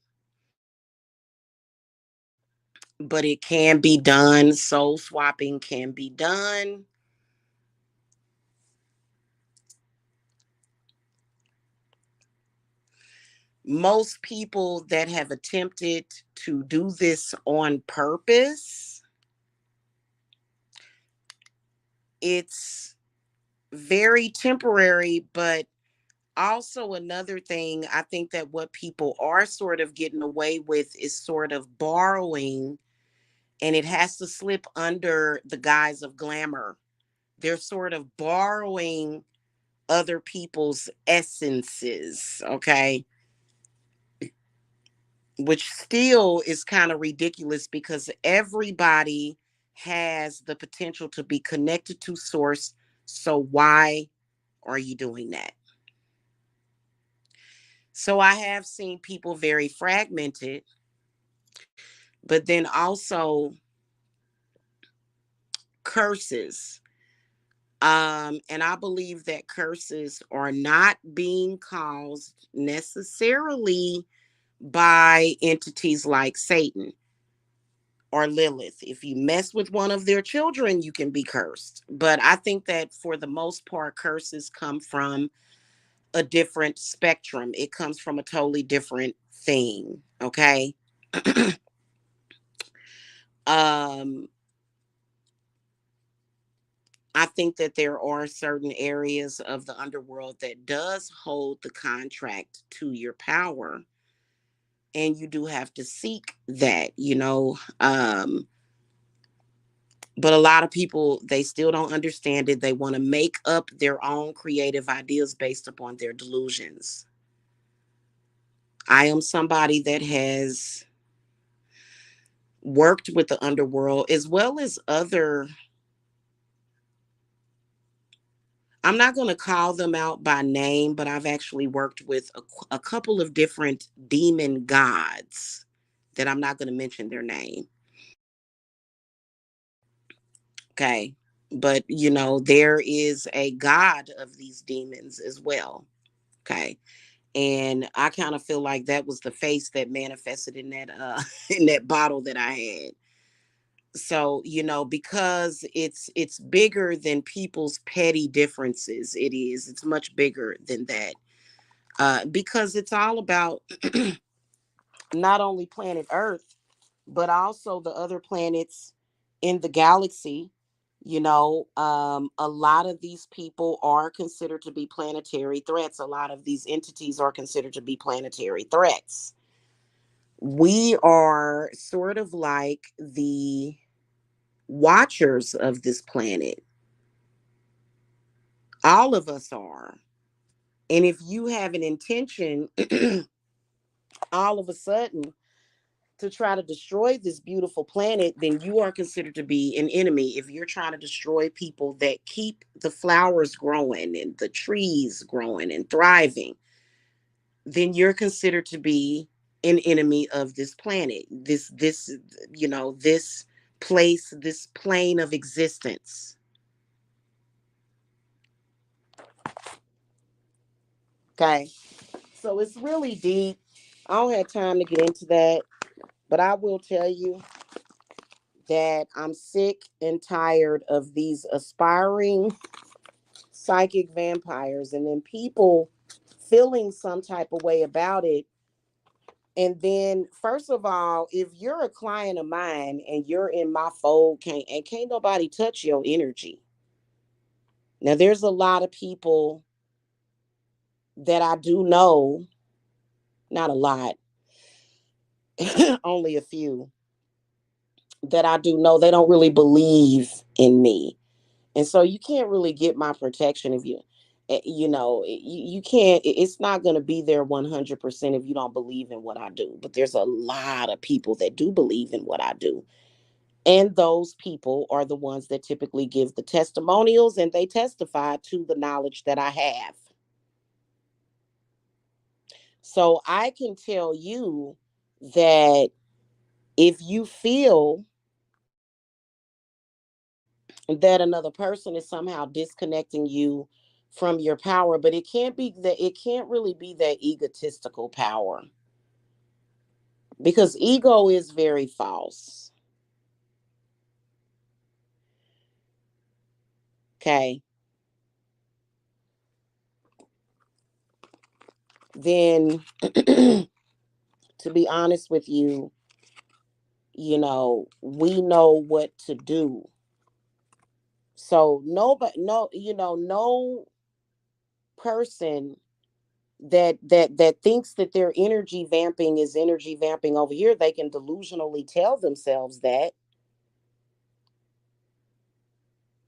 but it can be done. Soul swapping can be done. Most people that have attempted to do this on purpose, it's very temporary, but also another thing, I think that what people are sort of getting away with is sort of borrowing, and it has to slip under the guise of glamour. They're sort of borrowing other people's essences, okay? Which still is kind of ridiculous because everybody has the potential to be connected to source. So why are you doing that? So I have seen people very fragmented, but then also curses. And I believe that curses are not being caused necessarily by entities like Satan or Lilith. If you mess with one of their children, you can be cursed. But I think that for the most part, curses come from a different spectrum. It comes from a totally different thing. Okay. um, I think that there are certain areas of the underworld that does hold the contract to your power. And you do have to seek that. But a lot of people, they still don't understand it. They want to make up their own creative ideas based upon their delusions. I am somebody that has worked with the underworld as well as other, I'm not going to call them out by name, but I've actually worked with a couple of different demon gods that I'm not going to mention their name. Okay. But, there is a god of these demons as well. Okay. And I kind of feel like that was the face that manifested in that in that bottle that I had. So, because it's bigger than people's petty differences. It's much bigger than that. Because it's all about not only planet Earth, but also the other planets in the galaxy. A lot of these people are considered to be planetary threats. A lot of these entities are considered to be planetary threats. We are sort of like the watchers of this planet. All of us are. And if you have an intention all of a sudden to try to destroy this beautiful planet, then you are considered to be an enemy. If you're trying to destroy people that keep the flowers growing and the trees growing and thriving, then you're considered to be an enemy of this planet, this place, this plane of existence. Okay. So it's really deep. I don't have time to get into that, but I will tell you that I'm sick and tired of these aspiring psychic vampires and then people feeling some type of way about it. And then, first of all, if you're a client of mine and you're in my fold, can't nobody touch your energy. Now, there's a lot of people that I do know, not a lot, only a few that I do know. They don't really believe in me. And so you can't really get my protection if you can't, it's not going to be there 100% if you don't believe in what I do. But there's a lot of people that do believe in what I do. And those people are the ones that typically give the testimonials and they testify to the knowledge that I have. So I can tell you that if you feel that another person is somehow disconnecting you from your power, but it can't really be that egotistical power because ego is very false. Okay. then to be honest with you, we know what to do. So nobody, no, no person that thinks that their energy vamping is energy vamping over here, they can delusionally tell themselves that.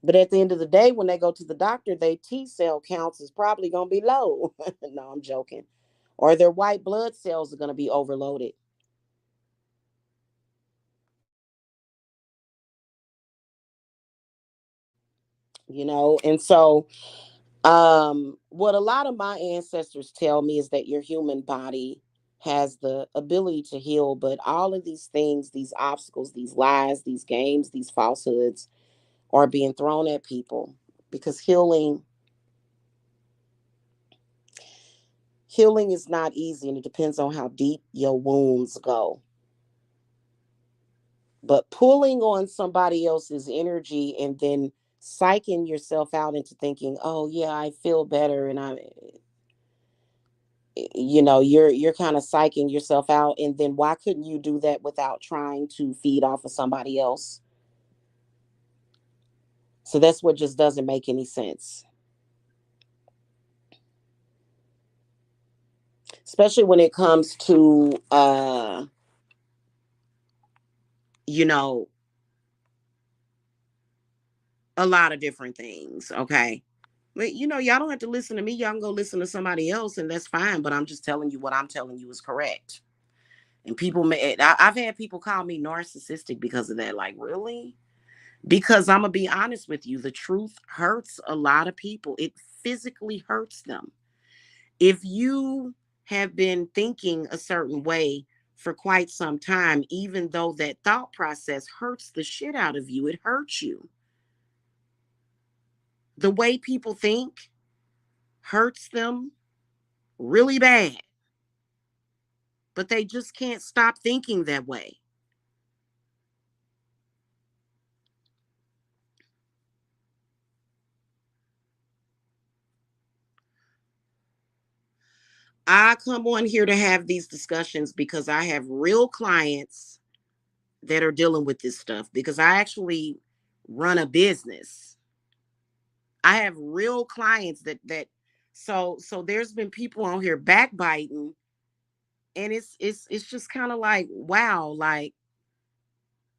But at the end of the day, when they go to the doctor, their T cell counts is probably going to be low. No, I'm joking. Or their white blood cells are going to be overloaded. And so what a lot of my ancestors tell me is that your human body has the ability to heal, but all of these things, these obstacles, these lies, these games, these falsehoods are being thrown at people because healing is not easy, and it depends on how deep your wounds go. But pulling on somebody else's energy and then psyching yourself out into thinking, oh yeah, I feel better, and you're kind of psyching yourself out, and then why couldn't you do that without trying to feed off of somebody else? So that's what just doesn't make any sense, especially when it comes to you know a lot of different things. Okay, but y'all don't have to listen to me, y'all can go listen to somebody else, and that's fine, but I'm just telling you what I'm telling you is correct. And people I've had people call me narcissistic because of that. Like, really? Because I'm gonna be honest with you, the truth hurts a lot of people. It physically hurts them. If you have been thinking a certain way for quite some time, even though that thought process hurts the shit out of you, it hurts you. The way people think hurts them really bad, but they just can't stop thinking that way. I come on here to have these discussions because I have real clients that are dealing with this stuff, because I actually run a business. I have real clients so there's been people on here backbiting, and it's just kind of like, wow, like,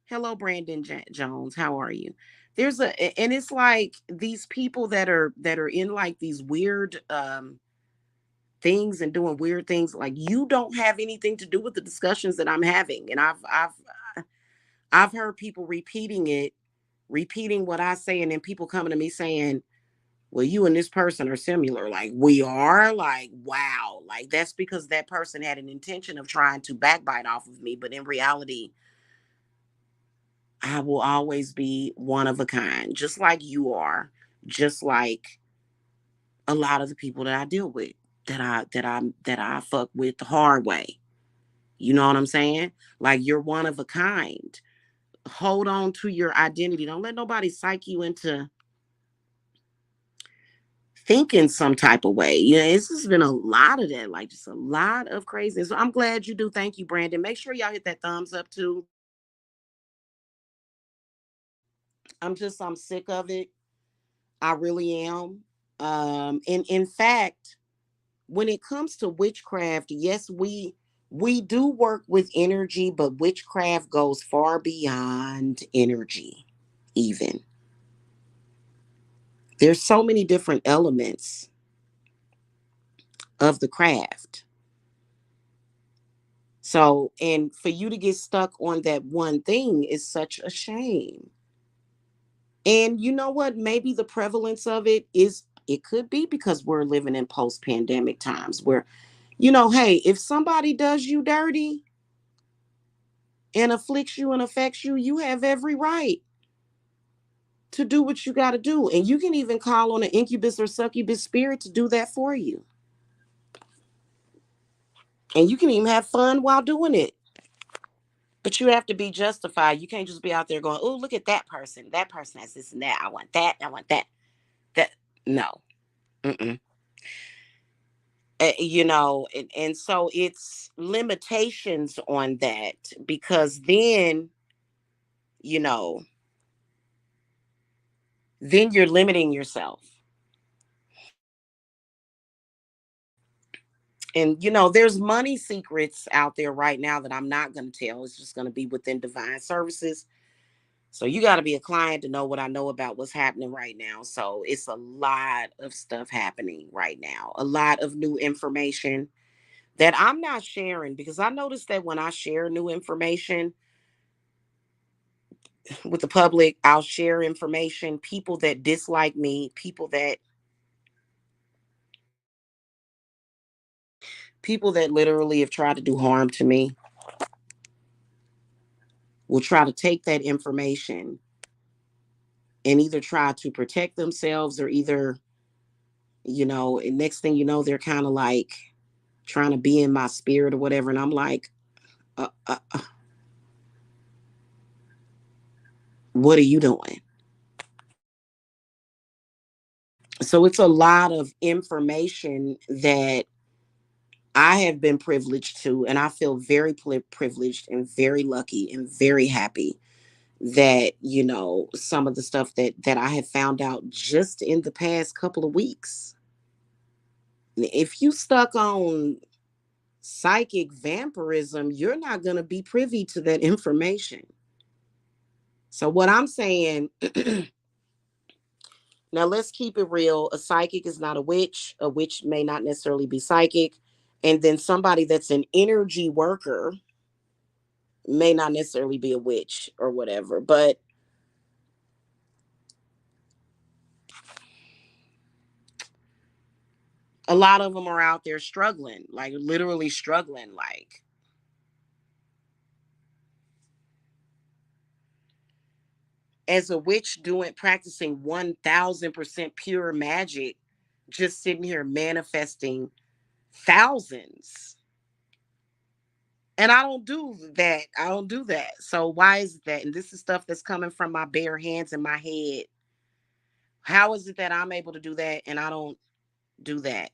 hello Brandon Jones, how are you? And it's like these people that are in like these weird things and doing weird things, like, you don't have anything to do with the discussions that I'm having. And I've heard people repeating what I say, and then people coming to me saying, well, you and this person are similar. Like, we are, like, wow. Like, that's because that person had an intention of trying to backbite off of me. But in reality, I will always be one of a kind, just like you are, just like a lot of the people that I deal with, that I fuck with the hard way. You know what I'm saying? Like, you're one of a kind. Hold on to your identity. Don't let nobody psych you into thinking some type of way. It's just been a lot of that, like, just a lot of crazy. So I'm glad you do. Thank you, Brandon. Make sure y'all hit that thumbs up too. I'm sick of it. I really am. And in fact, when it comes to witchcraft, yes, we do work with energy, but witchcraft goes far beyond energy. Even there's so many different elements of the craft. So, and for you to get stuck on that one thing is such a shame. And you know what? Maybe the prevalence of it could be because we're living in post pandemic times where, hey, if somebody does you dirty and afflicts you and affects you, you have every right to do what you got to do. And you can even call on an incubus or succubus spirit to do that for you. And you can even have fun while doing it. But you have to be justified. You can't just be out there going, oh, look at that person. That person has this and that. I want that. I want that. That, no. Mm-mm. and so it's limitations on that, because you know, then you're limiting yourself. And there's money secrets out there right now that I'm not going to tell. It's just going to be within divine services. So you got to be a client to know what I know about what's happening right now. So it's a lot of stuff happening right now, a lot of new information that I'm not sharing, because I noticed that when I share new information with the public, I'll share information. People that dislike me, people that literally have tried to do harm to me, will try to take that information and either try to protect themselves, or either, and next thing you know, they're kind of like trying to be in my spirit or whatever. And I'm like, uh, uh, uh, what are you doing? So it's a lot of information that I have been privileged to, and I feel very privileged and very lucky and very happy that some of the stuff that I have found out just in the past couple of weeks. If you stuck on psychic vampirism, you're not going to be privy to that information. So what I'm saying, now let's keep it real. A psychic is not a witch. A witch may not necessarily be psychic. And then somebody that's an energy worker may not necessarily be a witch or whatever. But a lot of them are out there struggling, like literally struggling, like as a witch doing practicing 1000% pure magic, just sitting here manifesting thousands. And I don't do that. I don't do that. So why is that? And this is stuff that's coming from my bare hands and my head. How is it that I'm able to do that and I don't do that?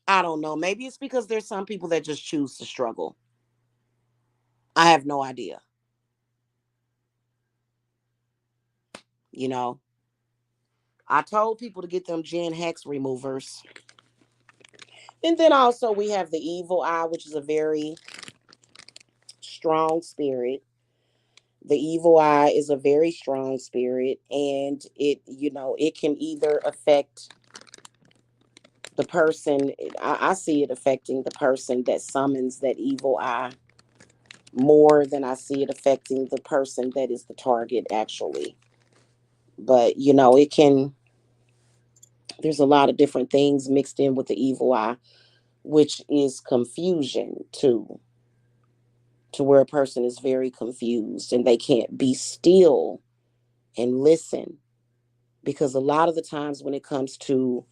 I don't know. Maybe it's because there's some people that just choose to struggle. I have no idea. You know, I told people to get them Gen Hex removers. And then also we have the evil eye, which is a very strong spirit. The evil eye is a very strong spirit, and it can either affect the person. I see it affecting the person that summons that evil eye more than I see it affecting the person that is the target, actually. But it can, there's a lot of different things mixed in with the evil eye, which is confusion too, to where a person is very confused and they can't be still and listen. Because a lot of the times when it comes to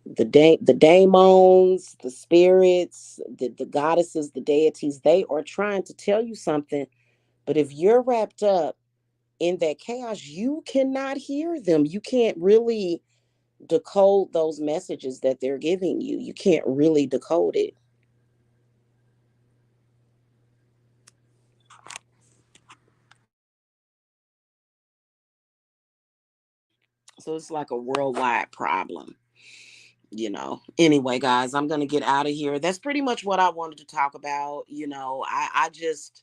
the daemons, the spirits, the goddesses, the deities, they are trying to tell you something. But if you're wrapped up in that chaos, you cannot hear them. You can't really decode those messages that they're giving you. You can't really decode it. So it's like a worldwide problem. Anyway, guys, I'm gonna get out of here. That's pretty much what I wanted to talk about. I just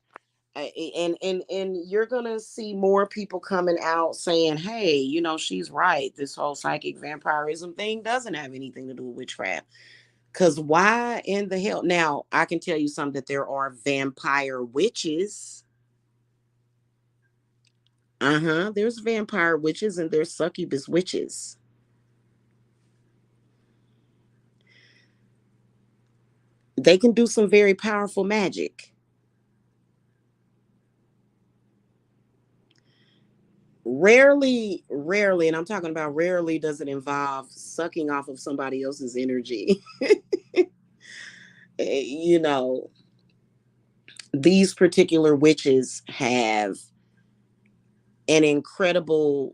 and you're gonna see more people coming out saying, hey, she's right, this whole psychic vampirism thing doesn't have anything to do with witchcraft. Because why in the hell? Now I can tell you something, that there are vampire witches. There's vampire witches and there's succubus witches. They can do some very powerful magic. Rarely, and I'm talking about rarely, does it involve sucking off of somebody else's energy. you know, these particular witches have an incredible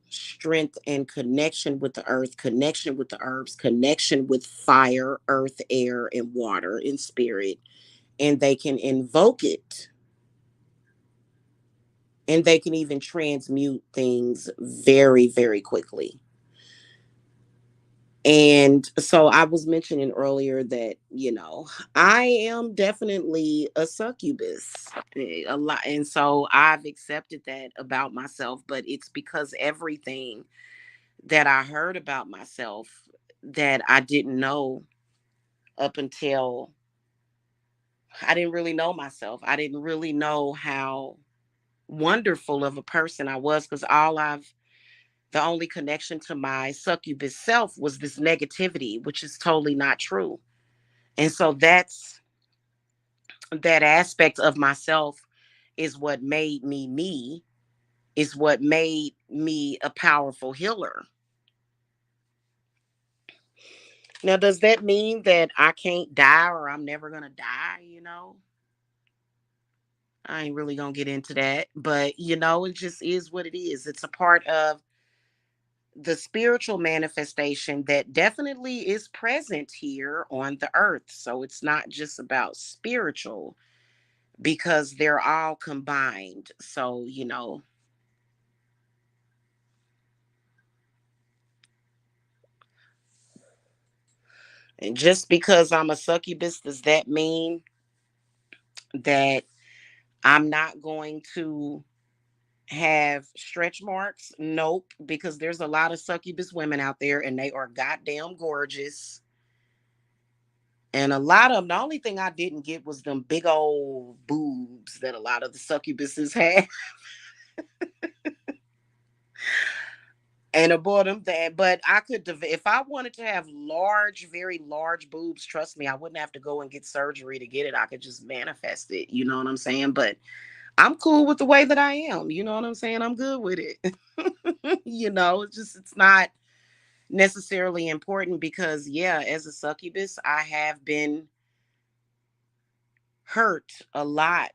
strength and connection with the earth, connection with the herbs, connection with fire, earth, air, and water in spirit. And they can invoke it, and they can even transmute things very, very quickly. And so I was mentioning earlier that, I am definitely a succubus, a lot. And so I've accepted that about myself, but it's because everything that I heard about myself that I didn't know up until I didn't really know myself. I didn't really know how wonderful of a person I was, because the only connection to my succubus self was this negativity, which is totally not true. And so that aspect of myself is what made me me, is what made me a powerful healer. Now, does that mean that I can't die or I'm never going to die? I ain't really going to get into that, but it just is what it is. It's a part of the spiritual manifestation that definitely is present here on the earth. So it's not just about spiritual, because they're all combined. So, and just because I'm a succubus, does that mean that I'm not going to have stretch marks? Nope, because there's a lot of succubus women out there and they are goddamn gorgeous. And a lot of them, the only thing I didn't get was them big old boobs that a lot of the succubuses have. And aboard them that, but I could, if I wanted to have large, very large boobs, trust me, I wouldn't have to go and get surgery to get it. I could just manifest it. You know what I'm saying? But I'm cool with the way that I am. You know what I'm saying? I'm good with it. It's not necessarily important, because, yeah, as a succubus, I have been hurt a lot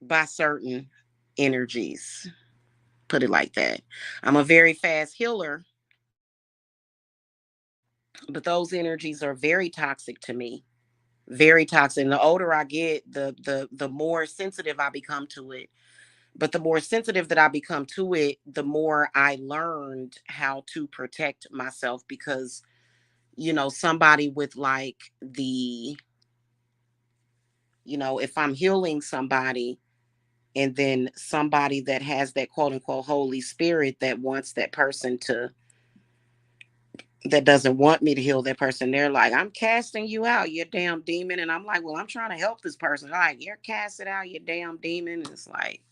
by certain energies. Put it like that. I'm a very fast healer, but those energies are very toxic to me. Very toxic. And the older I get, the more sensitive I become to it. But the more sensitive that I become to it, the more I learned how to protect myself, because somebody with like if I'm healing somebody, and then somebody that has that quote unquote Holy Spirit that wants that person to, that doesn't want me to heal that person, they're like, I'm casting you out, you damn demon. And I'm like, well, I'm trying to help this person. They're like, you're casted out, you damn demon. And it's like,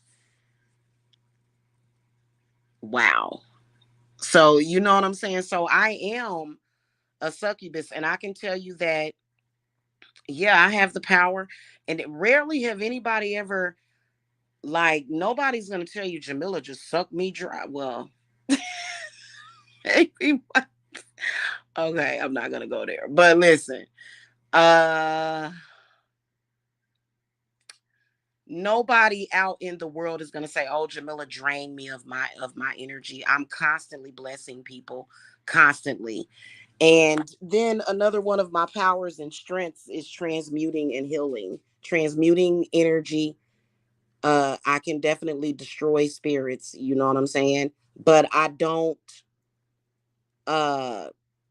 wow. So, you know what I'm saying? So I am a succubus, and I can tell you that, yeah, I have the power. And rarely have anybody ever, like, nobody's going to tell you, Jamila just sucked me dry. Well, okay, I'm not going to go there. But listen, uh, nobody out in the world is going to say, oh, Jamila drained me of my energy. I'm constantly blessing people, constantly. And then another one of my powers and strengths is transmuting and healing, transmuting energy. I can definitely destroy spirits, you know what I'm saying? But I don't uh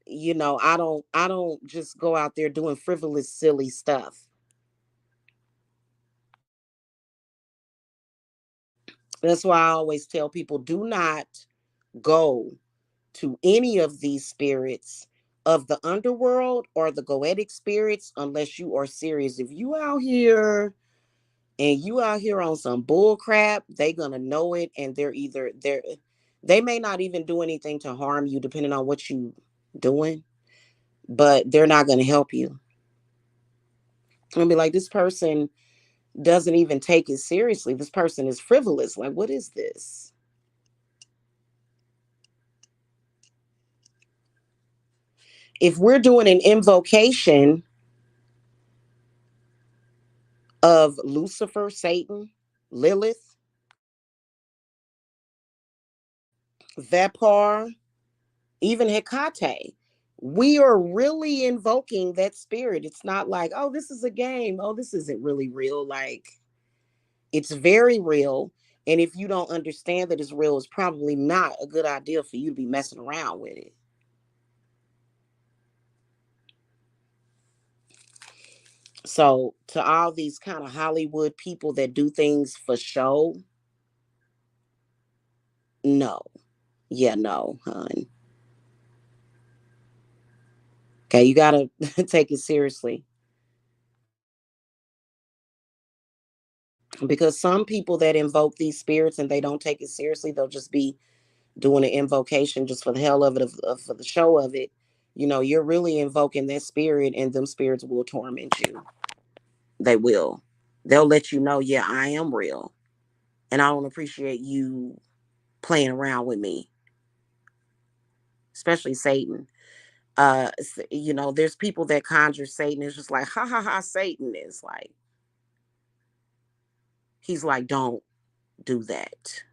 I don't just go out there doing frivolous silly stuff. That's why I always tell people, do not go to any of these spirits of the underworld or the goetic spirits unless you are serious. If you out here and you out here on some bull crap, they gonna know it, and they may not even do anything to harm you depending on what you doing, but they're not gonna help you. I'm gonna be like, this person doesn't even take it seriously. This person is frivolous. Like, what is this? If we're doing an invocation, of Lucifer, Satan, Lilith, Vapor, even Hecate. We are really invoking that spirit. It's not like, oh, this is a game. Oh, this isn't really real. Like, it's very real. And if you don't understand that it's real, it's probably not a good idea for you to be messing around with it. So, to all these kind of Hollywood people that do things for show, no. Yeah, no, hun. Okay, you got to take it seriously. Because some people that invoke these spirits and they don't take it seriously, they'll just be doing an invocation just for the hell of it, for the show of it. You're really invoking that spirit, and them spirits will torment you. They will. They'll let you know, yeah, I am real, and I don't appreciate you playing around with me, especially Satan. There's people that conjure Satan. It's just like, ha ha ha, Satan is like, he's like, don't do that.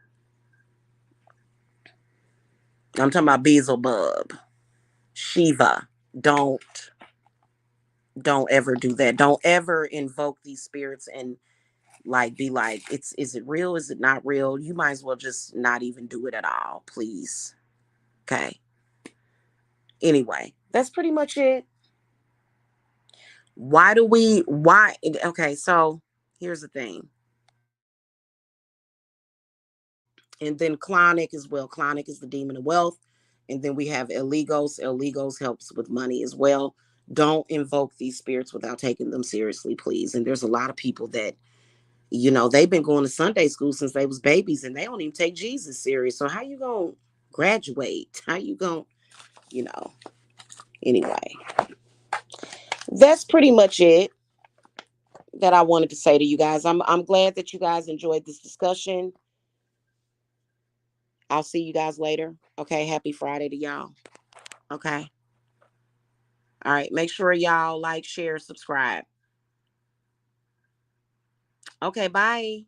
I'm talking about Beelzebub, Shiva. Don't don't ever do that. Don't ever invoke these spirits and like be like, is it real? Is it not real? You might as well just not even do it at all, please. Okay. Anyway, that's pretty much it. Why okay, so here's the thing. And then Clonic as well. Clonic is the demon of wealth. And then we have Eligos. Eligos helps with money as well. Don't invoke these spirits without taking them seriously, please. And there's a lot of people that, they've been going to Sunday school since they was babies and they don't even take Jesus serious. So how you gonna graduate? How you gonna, you know? Anyway, that's pretty much it that I wanted to say to you guys. I'm glad that you guys enjoyed this discussion. I'll see you guys later. Okay, happy Friday to y'all. Okay. All right. Make sure y'all like, share, subscribe. Okay. Bye.